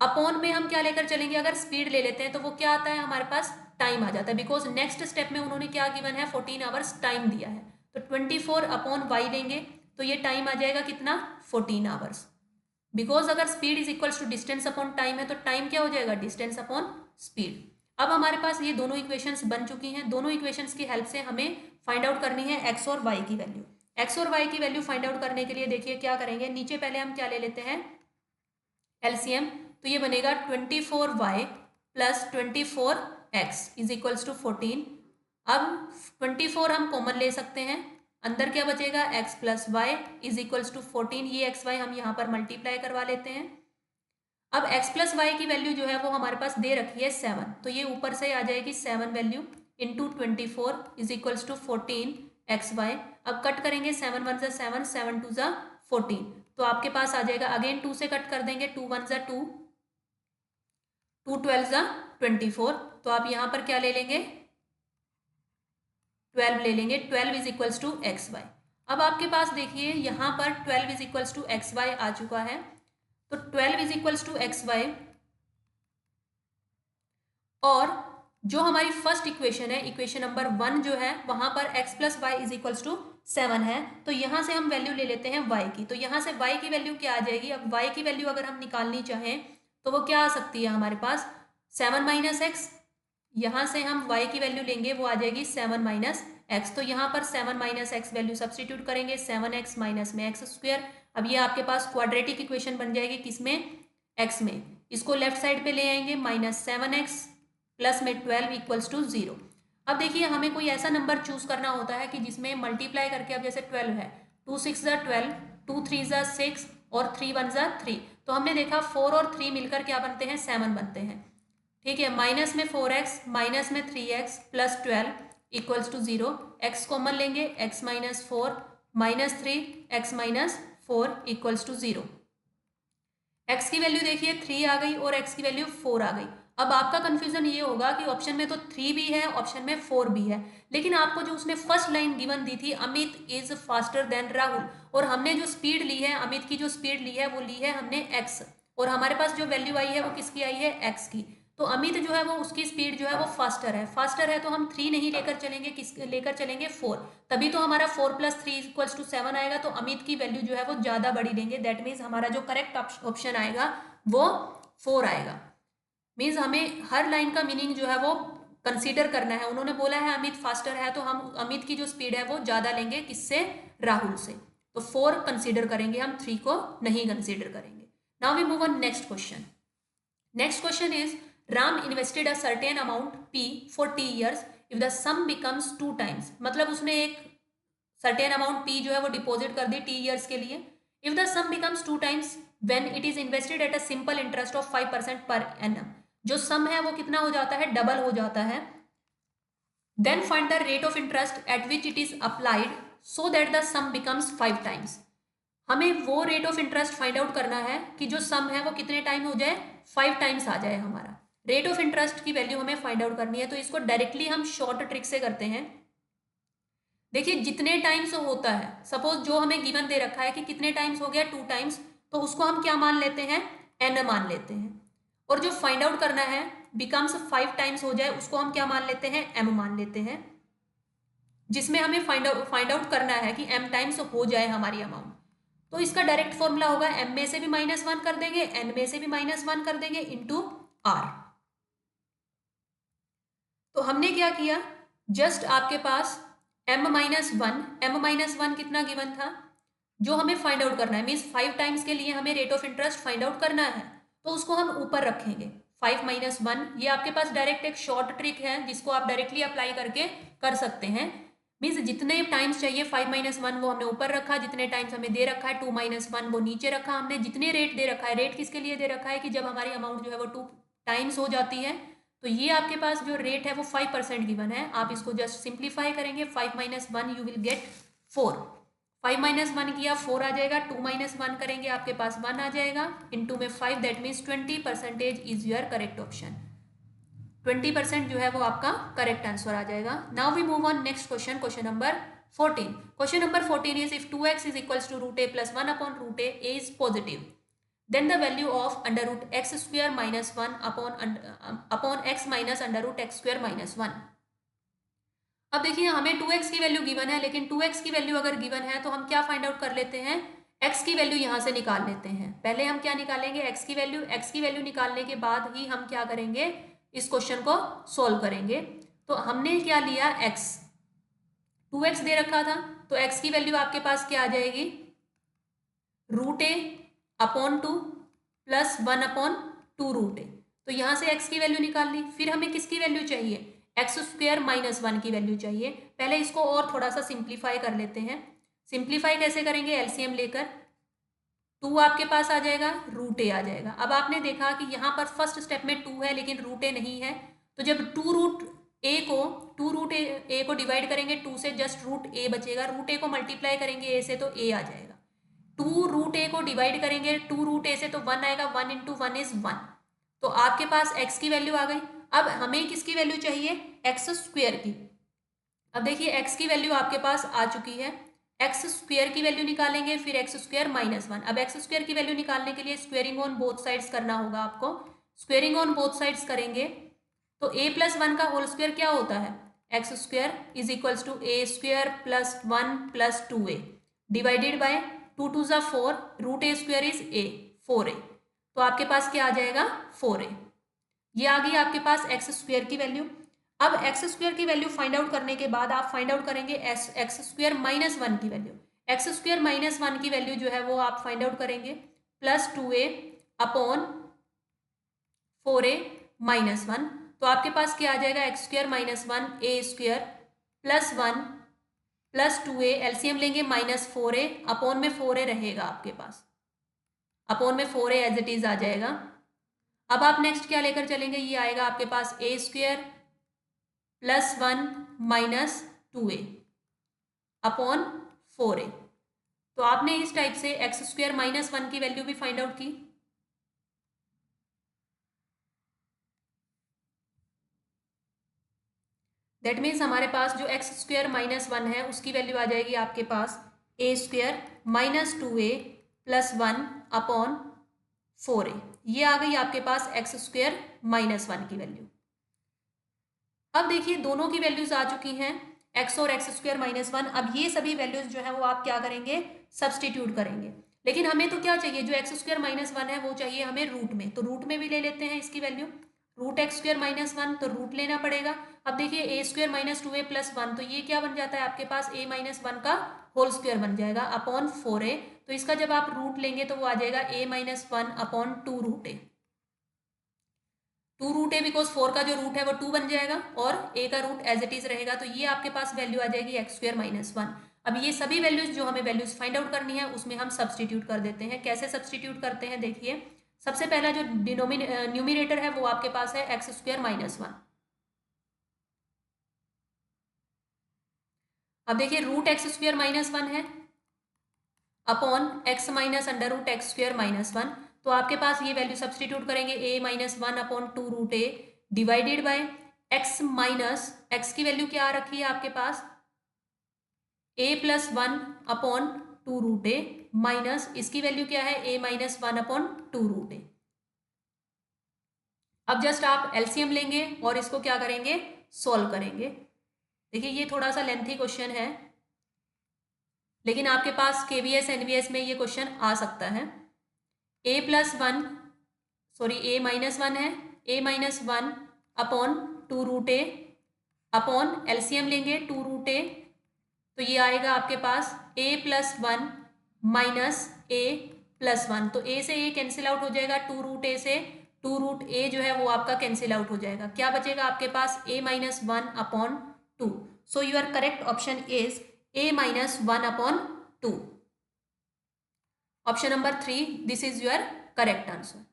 अपॉन में हम क्या लेकर चलेंगे अगर स्पीड ले लेते हैं तो वो क्या आता है हमारे पास टाइम आ जाता है, बिकॉज नेक्स्ट स्टेप में उन्होंने क्या गिवन है 14 आवर्स टाइम दिया है। तो 24 अपॉन वाई लेंगे तो ये टाइम आ जाएगा कितना 14 आवर्स, बिकॉज अगर speed is equals to distance upon time है तो टाइम क्या हो जाएगा डिस्टेंस अपॉन स्पीड। अब हमारे पास ये दोनों इक्वेशंस बन चुकी हैं, दोनों इक्वेशंस की हेल्प से हमें फाइंड आउट करनी है एक्स और वाई की वैल्यू। एक्स और वाई की वैल्यू फाइंड आउट करने के लिए देखिए क्या करेंगे, नीचे पहले हम क्या ले लेते हैं एलसीएम, तो ये बनेगा 24y plus 24x is equals to 14। अब 24 हम कॉमन ले सकते हैं, अंदर क्या बचेगा x plus Y is equals to 14, ये xy हम यहाँ पर मल्टीप्लाई करवा लेते हैं। अब x प्लस वाई की वैल्यू जो है वो हमारे पास दे रखी है 7, तो ये ऊपर से आ जाएगी 7 value into 24 is equals to 14 xy। अब कट करेंगे 7 1 ज़ा 7, 7 2 ज़ा 14, तो आपके पास आ जाएगा अगेन 2 से कट कर देंगे 2 1 ज़ा 2, 2 12 ज़ा 24, तो आप यहाँ पर क्या ले लेंगे 12 ले लेंगे, 12 is equals to x y. अब आपके पास देखिए यहाँ पर 12 is equals to x y आ चुका है, तो 12 is equals to x y और जो हमारी फर्स्ट इक्वेशन है इक्वेशन नंबर 1 जो है वहां पर x plus Y is equals to 7 है, तो यहाँ से हम वैल्यू ले लेते हैं y की, तो यहाँ से y की वैल्यू क्या आ जाएगी, अब y की वैल्यू अगर हम निकालनी चाहें तो वो क्या आ सकती है हमारे पास 7 माइनस एक्स, यहाँ से हम y की वैल्यू लेंगे वो आ जाएगी 7 माइनस एक्स, तो यहाँ पर 7 माइनस एक्स वैल्यू सब्सटीट्यूट करेंगे 7x माइनस में एक्स स्क्वायर। अब ये आपके पास क्वाड्रेटिक इक्वेशन बन जाएगी किसमें x में, इसको लेफ्ट साइड पे ले आएंगे -7x प्लस में 12 इक्वल्स टू 0। अब देखिए हमें कोई ऐसा नंबर चूज करना होता है कि जिसमें मल्टीप्लाई करके, अब जैसे 12 है 2 6 ज़ा 12, 2 3 ज़ा 6 और 3 1 ज़ा 3, तो हमने देखा 4 और 3 मिलकर क्या बनते हैं 7 बनते हैं, ठीक है। माइनस में 4x माइनस में 3x plus 12 equals to 0, x common लेंगे x minus 4 minus 3 x minus 4 equals to 0। x की वैल्यू देखिए 3 आ गई और x की वैल्यू 4 आ गई। अब आपका कंफ्यूजन ये होगा कि ऑप्शन में तो 3 भी है ऑप्शन में 4 भी है, लेकिन आपको जो उसने फर्स्ट लाइन गिवन दी थी Amit is faster than Rahul, और हमने जो स्पीड ली है अमित की जो स्पीड ली है वो ली है हमने x, और हमारे पास जो वैल्यू आई है वो किसकी आई है x की, तो अमित जो है वो उसकी स्पीड जो है वो फास्टर है तो हम 3 नहीं लेकर चलेंगे, लेकर चलेंगे 4, तभी तो हमारा 4 + 3 = 7 आएगा। तो अमित की वैल्यू जो है वो ज़्यादा बड़ी लेंगे, दैट मीन्स हमारा जो करेक्ट ऑप्शन आएगा वो 4 आएगा। मीन्स हमें हर लाइन का मीनिंग जो है वो कंसीडर करना है। उन्होंने बोला है अमित फास्टर है तो हम अमित की जो स्पीड है वो ज़्यादा लेंगे, किससे? राहुल से। तो 4 कंसीडर करेंगे हम, 3 को नहीं कंसीडर करेंगे। Now we move on next question. Next question is Ram invested a certain amount P for T years if the sum becomes 2 times। मतलब उसने एक सर्टेन अमाउंट P जो है वो डिपॉजिट कर दी T years के लिए। If the sum becomes 2 times when it is invested at a simple interest of 5% per annum। जो सम है वो कितना हो जाता है? डबल हो जाता है। Then find the rate of interest at which it is applied so that the sum becomes 5 times। हमें वो rate of interest find out करना है कि जो सम है वो कितने टाइम हो जाए? 5 टाइम्स आ जाए हमारा। रेट ऑफ इंटरेस्ट की वैल्यू हमें फाइंड आउट करनी है, तो इसको डायरेक्टली हम शॉर्ट ट्रिक से करते हैं। देखिए जितने टाइम्स होता है, सपोज जो हमें गिवन दे रखा है कि कितने टाइम्स हो गया 2 टाइम्स, तो उसको हम क्या मान लेते हैं? n मान लेते हैं। और जो फाइंड आउट करना है बिकम्स 5 टाइम्स हो जाए, उसको हम क्या मान लेते हैं? m मान लेते हैं। जिसमें हमें फाइंड आउट करना है कि m टाइम्स हो जाए हमारी अमाउंट। तो इसका डायरेक्ट फॉर्मूला होगा m में से भी -1 कर देंगे, n में से भी -1 कर देंगे इंटू r। तो हमने क्या किया, जस्ट आपके पास m-1 कितना गिवन था, जो हमें फाइंड आउट करना है, मीन्स 5 टाइम्स के लिए हमें rate of interest find out करना है, तो उसको हम ऊपर रखेंगे 5 - 1। ये आपके पास डायरेक्ट एक शॉर्ट ट्रिक है जिसको आप डायरेक्टली अप्लाई करके कर सकते हैं। मीन्स जितने टाइम्स चाहिए 5 - 1 वो हमने ऊपर रखा, जितने टाइम्स हमें दे रखा है 2 - 1 वो नीचे रखा हमने। जितने रेट दे रखा है, रेट किसके लिए दे रखा है कि जब हमारी अमाउंट जो है वो 2 टाइम्स हो जाती है, तो ये आपके पास जो रेट है वो 5% गिवन है। आप इसको जस्ट सिंप्लीफाई करेंगे, 5 - 1 यू विल गेट 4। 5 - 1 किया 4 आ जाएगा, 2 - 1 करेंगे आपके पास 1 आ जाएगा, इंटू में 5, that means 20% is your correct option. 20% जो है वो आपका करेक्ट आंसर आ जाएगा। Now we move on next question, question number 14। Question number 14 is if 2x is equals to √a plus 1 upon √a is positive, then the value of √x square minus 1 upon x minus √x square minus 1। अब देखिए हमें 2x की value given है, लेकिन 2x की value अगर given है तो हम क्या फाइंड आउट कर लेते हैं? x की वैल्यू यहाँ से निकाल लेते हैं। पहले हम क्या निकालेंगे? x की वैल्यू। x की वैल्यू निकालने के बाद ही हम क्या करेंगे? इस क्वेश्चन को सोल्व करेंगे। तो हमने क्या लिया? x, 2x दे रखा था, तो x की वैल्यू आपके पास क्या आ जाएगी? √a upon 2 plus 1 upon 2 √a। तो यहाँ से x की वैल्यू निकाल ली। फिर हमें किसकी वैल्यू चाहिए? x स्क्वायर माइनस 1 की वैल्यू चाहिए। पहले इसको और थोड़ा सा सिंप्लीफाई कर लेते हैं। सिंप्लीफाई कैसे करेंगे? एलसीएम लेकर 2 आपके पास आ जाएगा, √a आ जाएगा। अब आपने देखा कि यहाँ पर फर्स्ट स्टेप में 2 है लेकिन √a नहीं है, तो जब 2 √a को डिवाइड करेंगे 2 से, जस्ट √a बचेगा। √a को मल्टीप्लाई करेंगे a से, तो a आ जाएगा। 2 √a को डिवाइड करेंगे 2 √a से, तो 1 आएगा। 1 × 1 इज 1। तो आपके पास x की वैल्यू आ गई। अब हमें किसकी वैल्यू चाहिए? x स्क्वायर की। अब देखिए x की वैल्यू आपके पास आ चुकी है। x स्क्वायर की वैल्यू निकालेंगे, फिर x स्क्वायर माइनस 1। अब x स्क्वायर की वैल्यू निकालने के लिए स्क्वेयरिंग ऑन बोथ साइड्स करना होगा आपको। स्क्वेयरिंग ऑन बोथ साइड्स करेंगे तो a + 1 का होल स्क्वायर क्या होता है? x square is equals to a square plus 1 plus 2a divided by 2 × 2 = 4, √a square is a, 4a। तो आपके पास क्या आ जाएगा? 4a। ये आ गई आपके पास x स्क्वायर की वैल्यू। अब x स्क्वायर की वैल्यू फाइंड आउट करने के बाद आप फाइंड आउट करेंगे x स्क्वायर माइनस 1 की वैल्यू। x स्क्वायर माइनस 1 की वैल्यू जो है वो आप फाइंड आउट करेंगे plus 2a upon 4a minus 1। तो आपके पास क्या आ जाएगा? x square minus 1 a square plus 1 plus 2a, LCM लेंगे -4a, अपॉन में 4a रहेगा आपके पास, अपॉन में 4a एज इट इज आ जाएगा। अब आप नेक्स्ट क्या लेकर चलेंगे? ये आएगा आपके पास a square plus 1 minus 2a upon 4a। तो आपने इस टाइप से x स्क्वायर माइनस 1 की वैल्यू भी फाइंड आउट की। दैट मीन्स हमारे पास जो x स्क्वायर माइनस 1 है उसकी वैल्यू आ जाएगी आपके पास a square minus 2a plus 1 upon 4a। ये आ गई आपके पास एक्स स्क्वायर माइनस 1 की वैल्यू। अब देखिए दोनों की वैल्यूज आ चुकी हैं, एक्स और एक्स स्क्वायर माइनस 1। अब ये सभी वैल्यूज जो है वो आप क्या करेंगे, सब्सटीट्यूट करेंगे। लेकिन हमें तो क्या चाहिए, जो एक्स स्क्वायर माइनस 1 है वो चाहिए हमें रूट में, तो रूट में भी ले लेते हैं इसकी वैल्यू। रूट एक्स स्क्वायर माइनस 1 तो रूट लेना पड़ेगा। अब देखिए ए स्क्वायर माइनस 2a प्लस 1, तो ये क्या बन जाता है आपके पास, a माइनस 1 का होल स्क्वायर बन जाएगा अपॉन 4a। तो इसका जब आप रूट लेंगे तो वो आ जाएगा a minus 1 upon 2 root A. 2 root A because 4 का जो रूट है वो 2 बन जाएगा और a का रूट एज इट इज रहेगा। तो ये आपके पास वैल्यू आ जाएगी एक्स स्क्वायर माइनस 1। अब ये सभी वैल्यूज जो हमें वैल्यूज फाइंड आउट करनी है उसमें हम सब्सटीट्यूट कर देते हैं। कैसे सब्सटीट्यूट करते हैं, देखिए सबसे पहला जो न्यूमिनेटर है वो आपके पास है एक्स स्क्वायर माइनस 1। अब देखिए रूट एक्स स्क्वायर माइनस 1 है upon X minus under root X square minus 1। तो आपके पास ये वैल्यू सब्सटीट्यूट करेंगे a minus 1 upon 2 root A divided by X minus, X की वैल्यू क्या आ रखी है आपके पास, a plus 1 upon 2 root A minus इसकी वैल्यू क्या है, a minus 1 upon 2 root A. अब जस्ट आप एलसीएम लेंगे और इसको क्या करेंगे, सॉल्व करेंगे। देखिए ये थोड़ा सा लेंथी क्वेश्चन है, लेकिन आपके पास केवीएस एनवीएस में ये क्वेश्चन आ सकता है। a plus 1 sorry a minus 1 है, a minus 1 upon 2 root A upon LCM लेंगे 2 रूट ए, तो ये आएगा आपके पास a plus 1 minus a plus 1। तो a से a कैंसिल आउट हो जाएगा, 2 रूट ए से 2 रूट ए जो है वो आपका कैंसिल आउट हो जाएगा। क्या बचेगा आपके पास, a minus 1 upon 2। So your correct option is a minus 1 upon 2। Option number 3, this is your correct answer.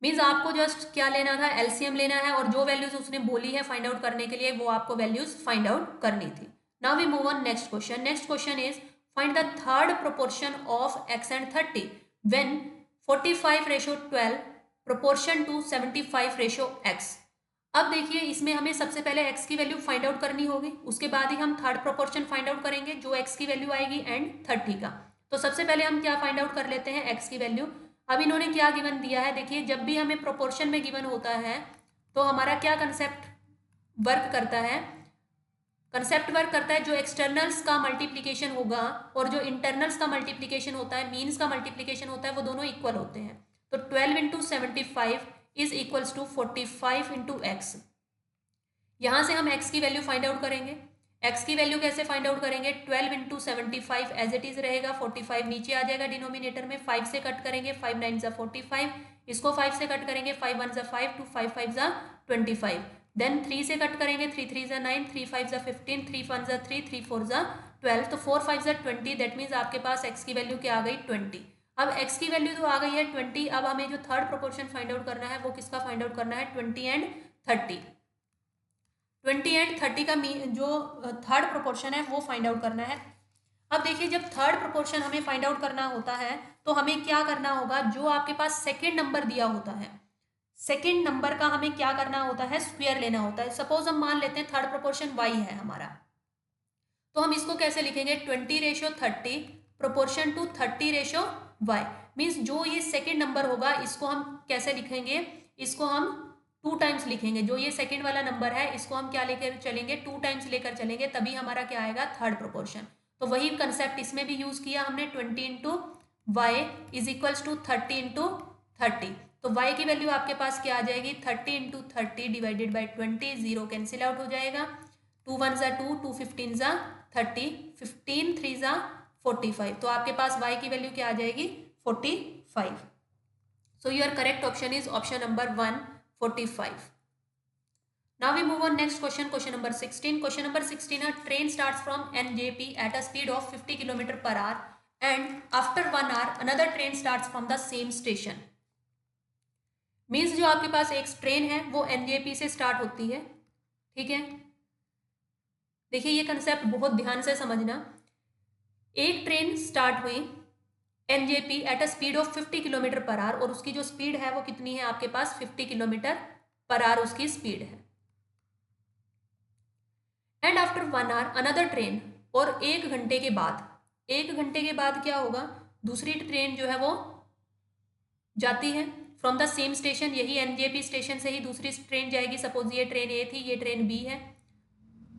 Means आपको जस्ट क्या लेना था, एलसीएम लेना है और जो वैल्यूज उसने बोली है फाइंड आउट करने के लिए वो आपको वैल्यूज फाइंड आउट करनी थी। Now we move on next question. Next question is find the third proportion of x and 30 when 45:12 proportion to 75:x। अब देखिए इसमें हमें सबसे पहले x की वैल्यू फाइंड आउट करनी होगी, उसके बाद ही हम थर्ड प्रोपोर्शन फाइंड आउट करेंगे जो x की वैल्यू आएगी एंड 30 का। तो सबसे पहले हम क्या फाइंड आउट कर लेते हैं, x की वैल्यू। अब इन्होंने क्या गिवन दिया है, देखिए जब भी हमें प्रोपोर्शन में गिवन होता है तो हमारा क्या कंसेप्ट वर्क करता है, कंसेप्ट वर्क करता है जो एक्सटर्नल्स का मल्टीप्लीकेशन होगा और जो इंटरनल्स का मल्टीप्लीकेशन होता है, मीन्स का मल्टीप्लीकेशन होता है, वो दोनों इक्वल होते हैं। तो 12 into 75 is equals to 45 into X. यहां से हम x की वैल्यू फाइंड आउट करेंगे। x की वैल्यू कैसे फाइंड आउट करेंगे, 12 इंटू 75 एज इट इज रहेगा, 45 नीचे आ जाएगा डिनोमिनेटर में, 5 से कट करेंगे, 5 9 जा 45, इसको 5 से कट करेंगे, 5 1 जा 5, 2 5 5 जा 25, देन 3 से कट करेंगे, 3 3 जा 9, 3 5 जा 15, 3 1 जा 3, 3 4 जा 12, तो 4 5 जा 20। दैट मीन्स आपके पास x की वैल्यू क्या आ गई, 20। अब x की वैल्यू तो आ गई है 20। अब हमें जो थर्ड प्रोपोर्शन फाइंड आउट करना है वो किसका फाइंड आउट करना है, 20 एंड 30। 20 एंड 30 का जो थर्ड प्रोपोर्शन है वो फाइंड आउट करना है। अब देखिए जब थर्ड प्रोपोर्शन हमें फाइंड आउट करना होता है तो हमें क्या करना होगा, जो आपके पास सेकेंड नंबर दिया होता है, सेकेंड नंबर का हमें क्या करना होता है, स्क्वायर लेना होता है। सपोज हम मान लेते हैं थर्ड प्रोपोर्शन y है हमारा, तो हम इसको कैसे लिखेंगे, 20:30 प्रोपोर्शन टू 30:y। मीन्स जो ये सेकेंड नंबर होगा इसको हम कैसे लिखेंगे, इसको हम 2 टाइम्स लिखेंगे। जो ये सेकेंड वाला नंबर है इसको हम क्या लेकर चलेंगे, 2 टाइम्स लेकर चलेंगे, तभी हमारा क्या आएगा, थर्ड प्रोपोर्शन। तो वही कंसेप्ट इसमें भी यूज किया हमने, 20 into Y is equals to 30 into 30। तो y की वैल्यू आपके पास क्या आ जाएगी, 30 into 30 divided by 20, zero cancel out हो जाएगा, 2 1 जा 2, 2 15 जा 30, 15 3 जा 45। तो आपके पास y की वैल्यू क्या आ जाएगी, 45। So your correct option is option number 1, 45. Now we move on next question, question number 16. Question number 16, a train starts from NJP at a speed of 50 km per hour and after 1 hour another train starts from the same station. Means जो आपके पास एक train है वो NJP से start होती है, ठीक है। देखिए ये कंसेप्ट बहुत ध्यान से समझना। एक ट्रेन स्टार्ट हुई NJP at a speed of 50 kilometre per hour और उसकी जो स्पीड है वो कितनी है आपके पास, 50 किलोमीटर पर आवर उसकी स्पीड है। And after 1 hour another train, और 1 घंटे के बाद, 1 घंटे के बाद क्या होगा, दूसरी ट्रेन जो है वो जाती है फ्रॉम द सेम स्टेशन, यही एनजेपी स्टेशन से ही दूसरी ट्रेन जाएगी। सपोज ये ट्रेन ए थी, ये ट्रेन बी है,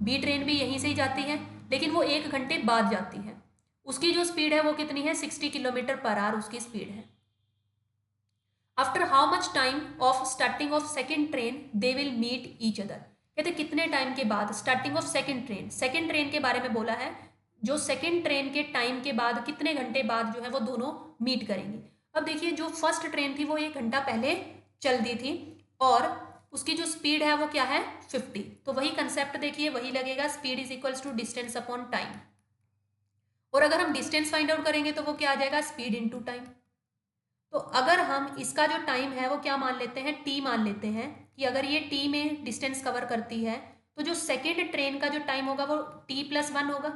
बी ट्रेन भी यहीं से ही जाती है, लेकिन वो 1 घंटे बाद जाती है। उसकी जो स्पीड है वो कितनी है, 60 किलोमीटर पर आवर उसकी स्पीड है। After how much time of starting of second train they will meet each other. कहते कितने टाइम के बाद स्टार्टिंग ऑफ सेकेंड ट्रेन के बारे में बोला है, जो सेकेंड ट्रेन के टाइम के बाद कितने घंटे बाद जो है वो दोनों मीट करेंगे। अब देखिए जो फर्स्ट ट्रेन थी वो 1 घंटा पहले चल दी थी और उसकी जो स्पीड है वो क्या है 50। तो वही कंसेप्ट देखिए वही लगेगा, speed is equals to distance upon time. और अगर हम डिस्टेंस फाइंड आउट करेंगे तो वो क्या आ जाएगा, स्पीड इनटू टाइम। तो अगर हम इसका जो टाइम है वो क्या मान लेते हैं, टी मान लेते हैं कि अगर ये टी में डिस्टेंस कवर करती है तो जो सेकेंड ट्रेन का जो टाइम होगा वो t+1 होगा।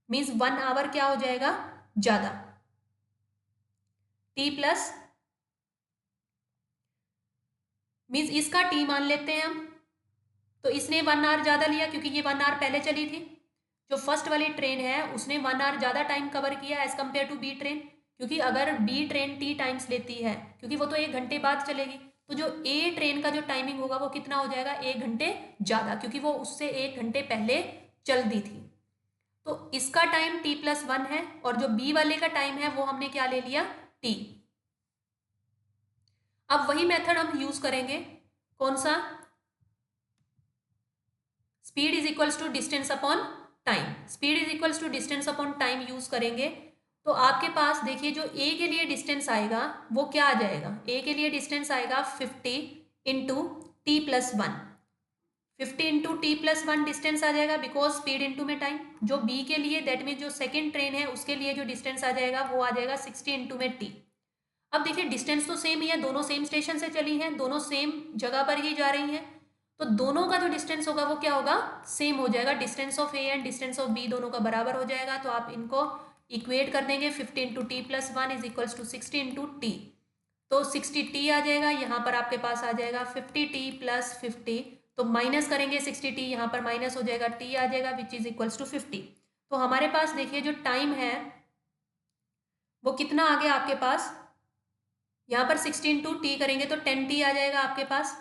मीन्स 1 आवर क्या हो जाएगा ज्यादा, t+ मीन्स इसका टी मान लेते हैं हम। तो इसने 1 आवर ज्यादा लिया क्योंकि ये 1 आवर पहले चली थी। जो फर्स्ट वाली ट्रेन है उसने 1 आवर ज्यादा टाइम कवर किया as compare to B train, क्योंकि अगर बी ट्रेन टी टाइम्स लेती है क्योंकि वो तो 1 घंटे बाद चलेगी, तो जो ए ट्रेन का जो टाइमिंग होगा वो कितना हो जाएगा, 1 घंटे ज़्यादा, क्योंकि वो उससे 1 घंटे पहले चल दी थी। तो इसका टाइम t+1 है और जो बी वाले का टाइम है वो हमने क्या ले लिया, टी। अब वही मेथड हम यूज करेंगे, कौन सा, speed is equals to distance upon time. Speed is equals to distance upon time use करेंगे तो आपके पास देखिए जो ए के लिए डिस्टेंस आएगा वो क्या आ जाएगा, ए के लिए डिस्टेंस आएगा 50 into t+1। 50 into t+1 distance आ जाएगा बिकॉज स्पीड इंटू में टाइम। जो बी के लिए दैट मीन जो सेकेंड ट्रेन है उसके लिए जो डिस्टेंस आ जाएगा वो आ जाएगा 60 इंटू में टी। अब देखिए डिस्टेंस तो सेम ही है, दोनों सेम स्टेशन से चली हैं, दोनों सेम जगह पर ही जा रही हैं, तो दोनों का जो डिस्टेंस होगा वो क्या होगा, सेम हो जाएगा। Distance of A and distance of B दोनों का बराबर हो जाएगा। तो आप इनको इक्वेट कर देंगे, 50 into t+1 is equals to 60 into T. तो 60t आ जाएगा, यहाँ पर आपके पास आ जाएगा 50t+50, तो माइनस करेंगे 60t, यहाँ पर माइनस हो जाएगा, t आ जाएगा विच इज इक्वल्स टू 50। तो हमारे पास देखिए जो टाइम है वो कितना आ गया आपके पास, यहाँ पर 60 इंटू टी करेंगे तो 10t आ जाएगा आपके पास,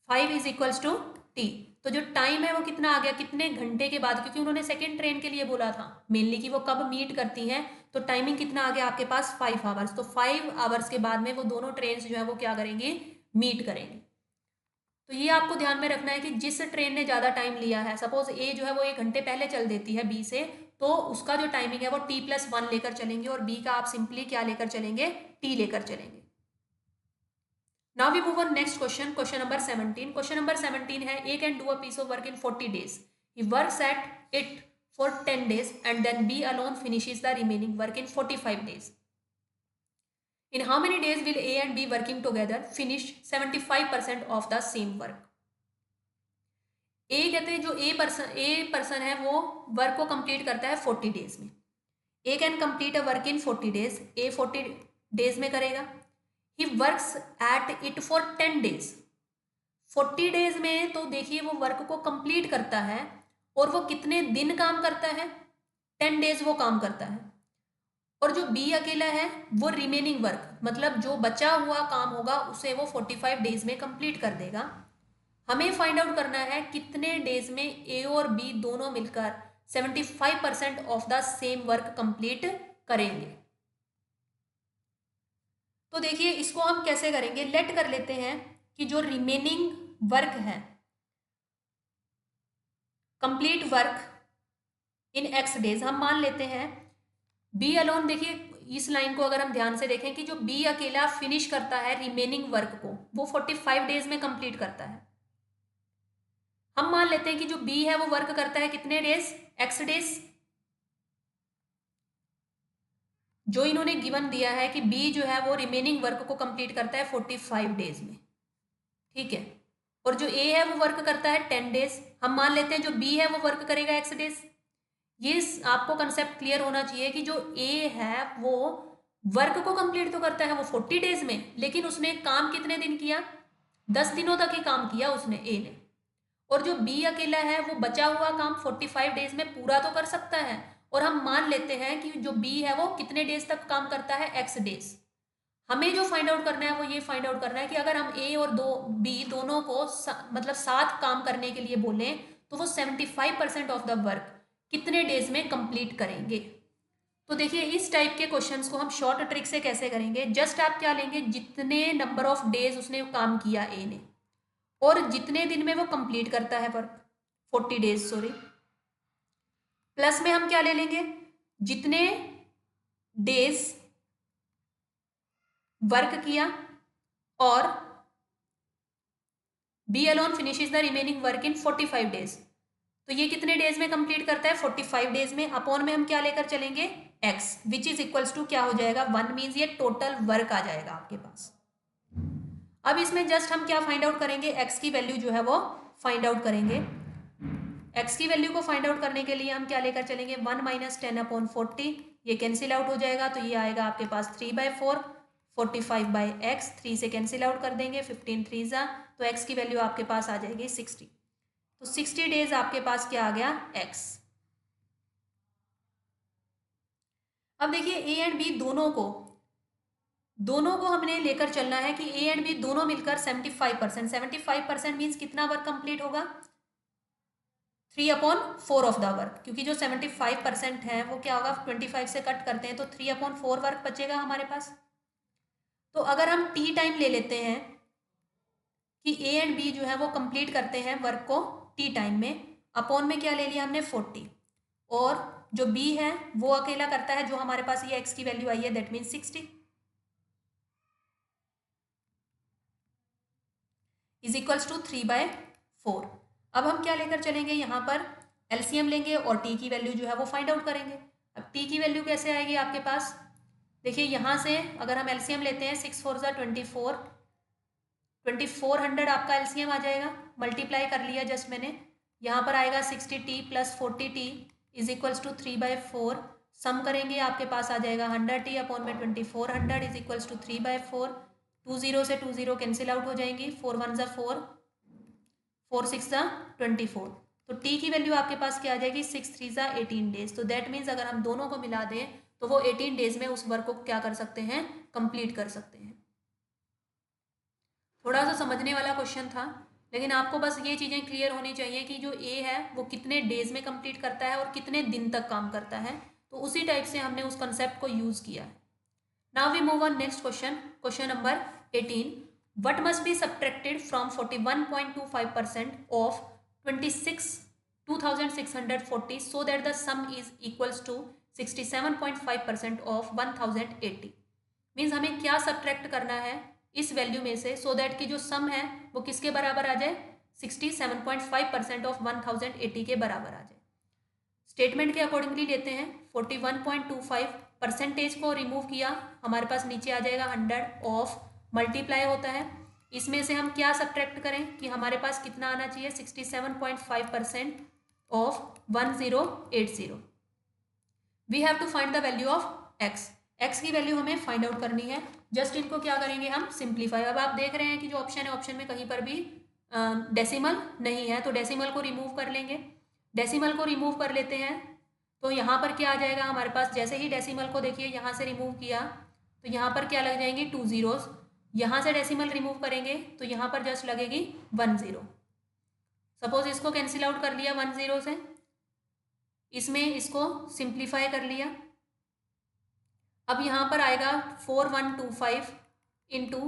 5 इज इक्वल्स टू टी। तो जो टाइम है वो कितना आ गया, कितने घंटे के बाद, क्योंकि उन्होंने सेकेंड ट्रेन के लिए बोला था मेनली कि वो कब मीट करती हैं, तो टाइमिंग कितना आ गया आपके पास 5 आवर्स। तो 5 आवर्स के बाद में वो दोनों ट्रेन जो है वो क्या करेंगी, मीट करेंगी। तो ये आपको ध्यान में रखना है कि जिस ट्रेन ने ज़्यादा टाइम लिया है, सपोज ए जो है वो 1 घंटे पहले चल देती है बी से, तो उसका जो टाइमिंग है वो t+1 लेकर चलेंगे और बी का आप सिंपली क्या लेकर चलेंगे, टी लेकर चलेंगे। Now we move on next question, question number 17. Question number 17 है, A can do a piece of work in 40 days. He works at it for 10 days and then B alone finishes the remaining work in 45 days. In how many days will A and B working together finish 75% of the same work? A कहते हैं जो A person है वो work को complete करता है 40 days में। A can complete a work in 40 days, A 40 days में करेगा। He works at it for 10 days. 40 days में तो देखिए वो वर्क को कंप्लीट करता है और वो कितने दिन काम करता है, 10 डेज वो काम करता है। और जो बी अकेला है वो रिमेनिंग वर्क मतलब जो बचा हुआ काम होगा उसे वो 45 डेज में कंप्लीट कर देगा। हमें फाइंड आउट करना है कितने डेज में ए और बी दोनों मिलकर 75% of the same work complete करेंगे। तो देखिए इसको हम कैसे करेंगे, लेट कर लेते हैं कि जो रिमेनिंग वर्क है, complete work in x days, हम मान लेते हैं बी अलोन। देखिए इस लाइन को अगर हम ध्यान से देखें कि जो बी अकेला फिनिश करता है रिमेनिंग वर्क को वो 45 डेज में कंप्लीट करता है। हम मान लेते हैं कि जो बी है वो वर्क करता है कितने डेज, x डेज। जो इन्होंने गिवन दिया है कि बी जो है वो रिमेनिंग वर्क को कंप्लीट करता है 45 डेज में, ठीक है। और जो ए है वो वर्क करता है 10 डेज। हम मान लेते हैं जो बी है वो वर्क करेगा x डेज। ये आपको कंसेप्ट क्लियर होना चाहिए कि जो ए है वो वर्क को कंप्लीट तो करता है वो 40 डेज में, लेकिन उसने काम कितने दिन किया, 10 दिनों तक ही काम किया उसने ए ने। और जो बी अकेला है वो बचा हुआ काम 45 डेज में पूरा तो कर सकता है। और हम मान लेते हैं कि जो बी है वो कितने डेज तक काम करता है, x डेज। हमें जो फाइंड आउट करना है वो ये फाइंड आउट करना है कि अगर हम ए और बी दोनों को मतलब साथ काम करने के लिए बोलें तो वो 75% ऑफ द वर्क कितने डेज में कंप्लीट करेंगे। तो देखिए इस टाइप के क्वेश्चंस को हम शॉर्ट ट्रिक से कैसे करेंगे, जस्ट आप क्या लेंगे, जितने नंबर ऑफ डेज उसने काम किया ए ने और जितने दिन में वो कंप्लीट करता है वर्क, 40 डेज सॉरी, प्लस में हम क्या ले लेंगे, जितने डेज वर्क किया और B alone finishes the remaining work in 45 days. तो ये कितने डेज में कंप्लीट करता है, 45 डेज में। अपॉन में हम क्या लेकर चलेंगे, X, which is equals to क्या हो जाएगा, 1 मीन्स ये टोटल वर्क आ जाएगा आपके पास। अब इसमें जस्ट हम क्या फाइंड आउट करेंगे, एक्स की वैल्यू जो है वो फाइंड आउट करेंगे। एक्स की वैल्यू को फाइंड आउट करने के लिए हम क्या लेकर चलेंगे, 1 माइनस 10/40, ये कैंसिल आउट हो जाएगा तो ये आएगा आपके पास 3/4, 45/x, 3 से कैंसिल आउट कर देंगे, 15 3 जा, तो एक्स की वैल्यू आपके पास आ जाएगी 60। तो 60 डेज आपके पास क्या आ गया, एक्स। अब देखिए ए एंड बी दोनों को हमने लेकर चलना है कि ए एंड बी दोनों मिलकर 75%, 75% मीन्स कितना वर्क कंप्लीट होगा, 3/4 ऑफ द वर्क, क्योंकि जो 75% है वो क्या होगा, 25 से कट करते हैं तो 3/4 वर्क बचेगा हमारे पास। तो अगर हम टी टाइम ले लेते हैं कि ए एंड बी जो है वो कंप्लीट करते हैं वर्क को टी टाइम में, अपॉन में क्या ले लिया हमने 40, और जो बी है वो अकेला करता है, जो हमारे पास ये एक्स की वैल्यू आई है, that means 60 is equals to 3/4। अब हम क्या लेकर चलेंगे, यहाँ पर एलसीएम लेंगे और टी की वैल्यू जो है वो फाइंड आउट करेंगे। अब टी की वैल्यू कैसे आएगी आपके पास, देखिए यहाँ से अगर हम एलसीएम लेते हैं 6 4 24, 2400 आपका एलसीएम आ जाएगा, मल्टीप्लाई कर लिया जस्ट मैंने, यहाँ पर आएगा 60t plus 40t is equals to 3/4, sum करेंगे आपके पास आ जाएगा 100t अपॉन में 2400 इज इक्वल्स टू 3/4, 20 से 20 कैंसिल आउट हो जाएंगी, 4 1 जा 4, 4 6 जा 24, तो टी की वैल्यू आपके पास क्या आ जाएगी, 6 3 जा 18 डेज। तो दैट मीन्स अगर हम दोनों को मिला दें तो वो 18 डेज में उस वर्क को क्या कर सकते हैं, कंप्लीट कर सकते हैं। थोड़ा सा समझने वाला क्वेश्चन था, लेकिन आपको बस ये चीज़ें क्लियर होनी चाहिए कि जो ए है वो कितने डेज में कंप्लीट करता है और कितने दिन तक काम करता है, तो उसी टाइप से हमने उस कंसेप्ट को यूज़ किया है। Now we move on next question, question number 18, what must be subtracted from 41.25% of 2640 so that the sum is equals to 67.5% of 1080। Means हमें क्या सब्ट्रैक्ट करना है इस वैल्यू में से सो दैट की जो सम है वो किसके बराबर आ जाए, 67.5% ऑफ 1080 के बराबर आ जाए। स्टेटमेंट के अकॉर्डिंगली लेते हैं, 41.25 परसेंटेज को रिमूव किया, हमारे पास नीचे आ जाएगा 100 ऑफ, मल्टीप्लाई होता है, इसमें से हम क्या सब्ट्रैक्ट करें कि हमारे पास कितना आना चाहिए, 67.5% of 1080। We have to find the value of x, x की वैल्यू हमें फाइंड आउट करनी है। जस्ट इनको क्या करेंगे हम, सिंप्लीफाई। अब आप देख रहे हैं कि जो ऑप्शन है ऑप्शन में कहीं पर भी डेसिमल नहीं है, तो डेसिमल को रिमूव कर लेंगे। डेसिमल को रिमूव कर लेते हैं तो यहाँ पर क्या आ जाएगा हमारे पास, जैसे ही डेसिमल को देखिए यहाँ से रिमूव किया तो यहाँ पर क्या लग जाएंगी 2 zeros, यहाँ से डेसिमल रिमूव करेंगे तो यहाँ पर जस्ट लगेगी 1 0। सपोज इसको कैंसिल आउट कर लिया 1 0 से, इसमें इसको सिंप्लीफाई कर लिया, अब यहाँ पर आएगा 4125 इंटू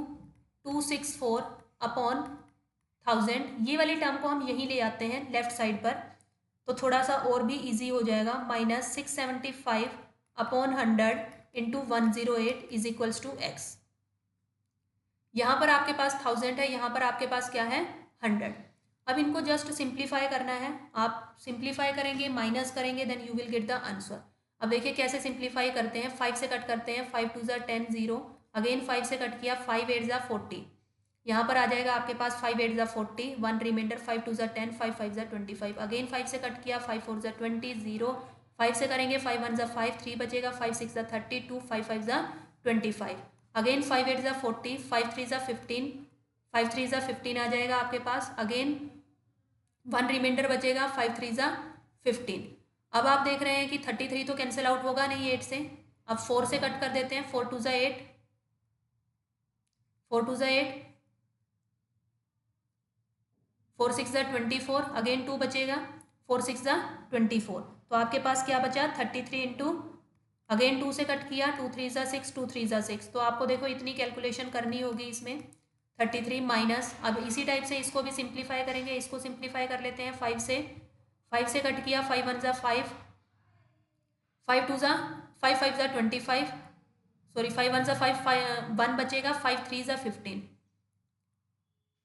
264 अपॉन 1000, ये वाली टर्म को हम यहीं ले आते हैं लेफ्ट साइड पर, तो थोड़ा सा और भी इजी हो जाएगा, minus 675 upon 100 into 108 is equals to x. यहाँ पर आपके पास 1000 है, यहाँ पर आपके पास क्या है 100। अब इनको जस्ट सिंप्लीफाई करना है, आप सिंप्लीफाई करेंगे माइनस करेंगे then you will get the answer. अब देखिए कैसे सिंप्लीफाई करते हैं, 5 से कट करते हैं, 5 2 जा 10 0, अगेन 5 से कट किया, 5 8 जा 40, यहाँ पर आ जाएगा आपके पास 5 8 जा 40, 1 रिमाइंडर, 5 2 जा 10, 5 5 जा 25, अगेन 5 से कट किया, 5 4 जा 20 0, 5 से करेंगे 5 1 जा 5, 3 बचेगा, 5 6 जा 32, 5 5 जा 25, अगेन 5 8 जा 40, 5 3 जा 15, 5 3 जा 15 आ जाएगा आपके पास, अगेन 1 रिमाइंडर बचेगा, 5 3 जा 15। अब आप देख रहे हैं कि 33 तो कैंसिल आउट होगा नहीं 8 से, अब 4 से कट कर देते हैं, 4 2 जा 8, 4 2 ज़ा 8, 4 6 ज़ा 24, अगेन 2 बचेगा, 4 6 ज़ा 24, तो आपके पास क्या बचा 33 इंटू, अगेन 2 से कट किया, 2 3 ज़ा 6, 2 3 ज़ा 6, तो आपको देखो इतनी कैलकुलेशन करनी होगी इसमें। 33 माइनस, अब इसी टाइप से इसको भी सिंप्लीफाई करेंगे, इसको सिंप्लीफाई कर लेते हैं 5 से, 5 से कट किया, 5 1 ज़ा 5, 5 2 ज़ा 5 5 ज़ा 25, सॉरी 5 1 ज़ा 5, 1 बचेगा, 5 3 ज़ा 15,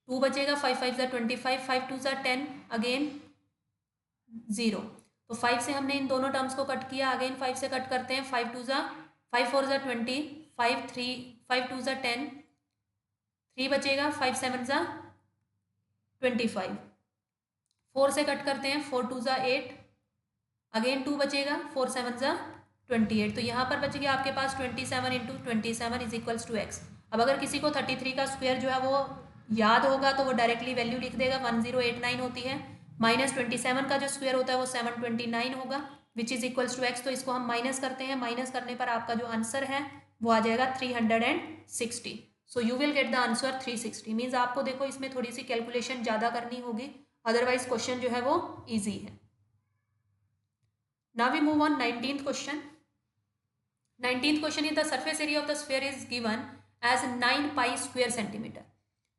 2 बचेगा, 5 5 ज़ा 25, 5 2 ज़ा 10, अगेन 0, तो 5 से हमने इन दोनों टर्म्स को कट किया, अगेन 5 से कट करते हैं, 5 2 ज़ा 5 4 ज़ा 20, 5 3 5 2 ज़ा 10, 3 बचेगा, 5 7 ज़ा 25, 4 से कट करते हैं, 4 2 ज़ा 8, अगेन 2 बचेगा, 4 7 ज़ा 28, तो यहाँ पर बच गया आपके पास 27 into 27 is equals to x. अब अगर किसी को 33 का स्क्वायर जो है वो याद होगा तो वो डायरेक्टली वैल्यू लिख देगा, 1089 होती है, माइनस 27 का जो स्क्वायर होता है वो 729 होगा, which is equals to x. तो इसको हम माइनस करते हैं, माइनस करने पर आपका जो आंसर है वो आ जाएगा 360। So you will get the answer 360, means आपको देखो इसमें थोड़ी सी कैलकुलेशन ज़्यादा करनी होगी, अदरवाइज क्वेश्चन जो है वो ईजी है। Now we move on 19th question. 19th question is the surface area of the sphere is given as 9 pi square centimeter.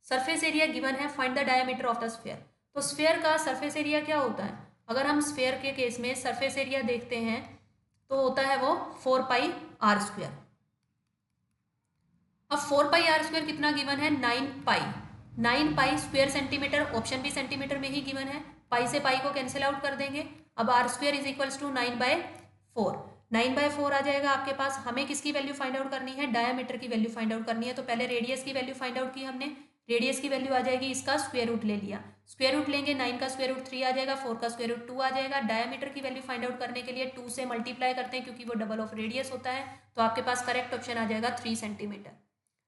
Surface area given है, find the diameter of the sphere. तो sphere का surface area क्या होता है? अगर हम sphere के case में सरफेस एरिया देखते हैं तो होता है वो 4 पाई आर स्क्वायर। अब 4 पाई आर स्क्वायर कितना गिवन है? 9 पाई स्क्वायर सेंटीमीटर, ऑप्शन भी सेंटीमीटर में ही गिवन है, पाई से पाई को कैंसिल आउट कर देंगे। अब r square is equals to 9/4, 9/4 आ जाएगा आपके पास। हमें किसकी वैल्यू फाइंड आउट करनी है? डायमीटर की वैल्यू फाइंड आउट करनी है। तो पहले रेडियस की वैल्यू फाइंड आउट की हमने, रेडियस की वैल्यू आ जाएगी, इसका स्क्वायर रूट ले लिया, स्क्वायर रूट लेंगे, 9 का स्क्वायर रूट 3 आ जाएगा, 4 का स्क्वायर रूट 2 आ जाएगा। डायमीटर की वैल्यू फाइंड आउट करने के लिए 2 से मल्टीप्लाई करते हैं क्योंकि वो डबल ऑफ रेडियस होता है, तो आपके पास करेक्ट ऑप्शन आ जाएगा 3 centimetre.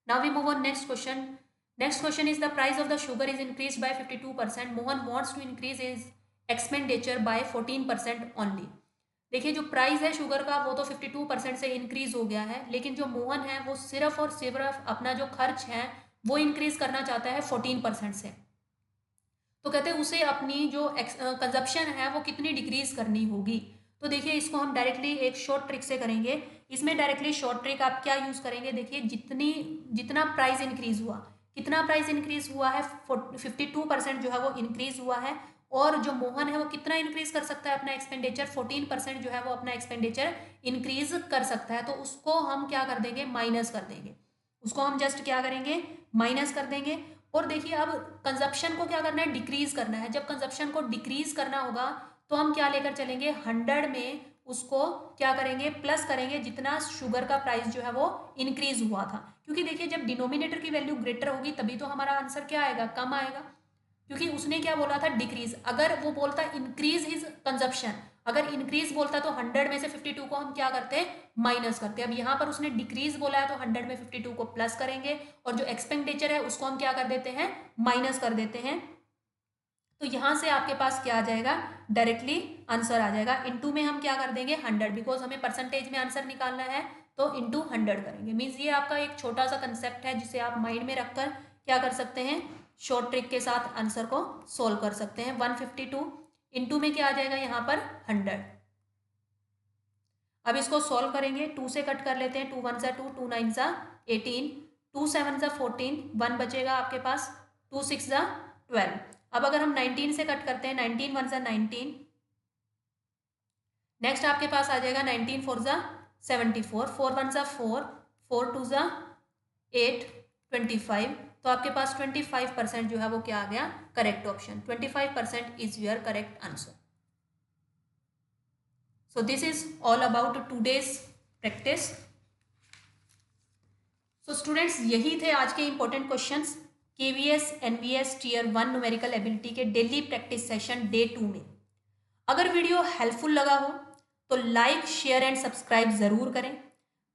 Now we move on next question. Next question is the price of the sugar is increased by 52%. Mohan wants to increase his expenditure by 14% only. देखिए जो price है sugar का वो तो 52% से इंक्रीज हो गया है, लेकिन जो मोहन है वो सिर्फ और सिर्फ अपना जो खर्च है वो इंक्रीज करना चाहता है 14% से। तो कहते हैं उसे अपनी जो कंजप्शन है वो कितनी डिक्रीज करनी होगी। तो देखिए इसको हम डायरेक्टली एक शॉर्ट ट्रिक से करेंगे। इसमें डायरेक्टली शॉर्ट ट्रिक आप क्या यूज करेंगे? देखिए जितना प्राइस इंक्रीज हुआ, कितना प्राइस इंक्रीज हुआ है? 52% जो है वो इंक्रीज हुआ है, और जो मोहन है वो कितना इंक्रीज कर सकता है अपना एक्सपेंडिचर? 14% जो है वो अपना एक्सपेंडिचर इंक्रीज कर सकता है। तो उसको हम क्या कर देंगे? माइनस कर देंगे। उसको हम जस्ट क्या करेंगे? माइनस कर देंगे। और देखिए अब कंजप्शन को क्या करना है? डिक्रीज करना है। जब कंजप्शन को डिक्रीज करना होगा तो हम क्या लेकर चलेंगे? 100 में उसको क्या करेंगे? प्लस करेंगे जितना शुगर का प्राइस जो है वो इंक्रीज हुआ था, क्योंकि देखिए जब डिनोमिनेटर की वैल्यू ग्रेटर होगी तभी तो हमारा आंसर क्या आएगा? कम आएगा, क्योंकि उसने क्या बोला था? डिक्रीज। अगर वो बोलता इंक्रीज हिज कंजप्शन, अगर इंक्रीज बोलता तो 100 में से 52 को हम क्या करते हैं? माइनस करते हैं। अब यहाँ पर उसने डिक्रीज बोला है तो 100 में 52 को प्लस करेंगे, और जो एक्सपेंडिचर है उसको हम क्या कर देते हैं? माइनस कर देते हैं। तो यहाँ से आपके पास क्या आ जाएगा? डायरेक्टली आंसर आ जाएगा। इनटू में हम क्या कर देंगे? 100, बिकॉज हमें परसेंटेज में आंसर निकालना है, तो इनटू 100 करेंगे। मीन्स ये आपका एक छोटा सा कंसेप्ट है जिसे आप माइंड में रखकर क्या कर सकते हैं? शॉर्ट ट्रिक के साथ आंसर को सोल्व कर सकते हैं। 152 इनटू में क्या आ जाएगा? यहाँ पर 100। अब इसको सोल्व करेंगे, 2 से कट कर लेते हैं, 2 1 ज़ा 2, 2 9 ज़ा 18, 2 7 ज़ा 14, 1 बचेगा आपके पास, 2 6 ज़ा 12। अब अगर हम 19 से कट करते हैं, 19 1 ज़ा 19, नेक्स्ट आपके पास आ जाएगा 19 4 ज़ा 74, 4 1 ज़ा 4, 4 2 ज़ा 8, 25। तो आपके पास 25% जो है वो क्या आ गया? Correct option. 25% is your correct answer. So this is all about today's practice. So students यही थे आज के important questions KVS NVS Tier 1 numerical ability के डेली प्रैक्टिस सेशन डे 2 में। अगर वीडियो हेल्पफुल लगा हो तो लाइक शेयर एंड सब्सक्राइब ज़रूर करें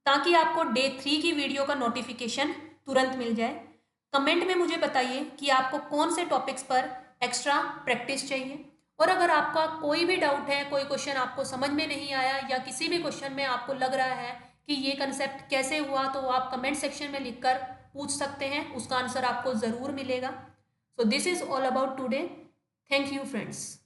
ताकि आपको डे 3 की वीडियो का नोटिफिकेशन तुरंत मिल जाए। कमेंट में मुझे बताइए कि आपको कौन से टॉपिक्स पर एक्स्ट्रा प्रैक्टिस चाहिए, और अगर आपका कोई भी डाउट है, कोई क्वेश्चन आपको समझ में नहीं आया या किसी भी क्वेश्चन में आपको लग रहा है कि ये कंसेप्ट कैसे हुआ, तो आप कमेंट सेक्शन में लिखकर पूछ सकते हैं, उसका आंसर आपको ज़रूर मिलेगा। So this is all about today. Thank you friends.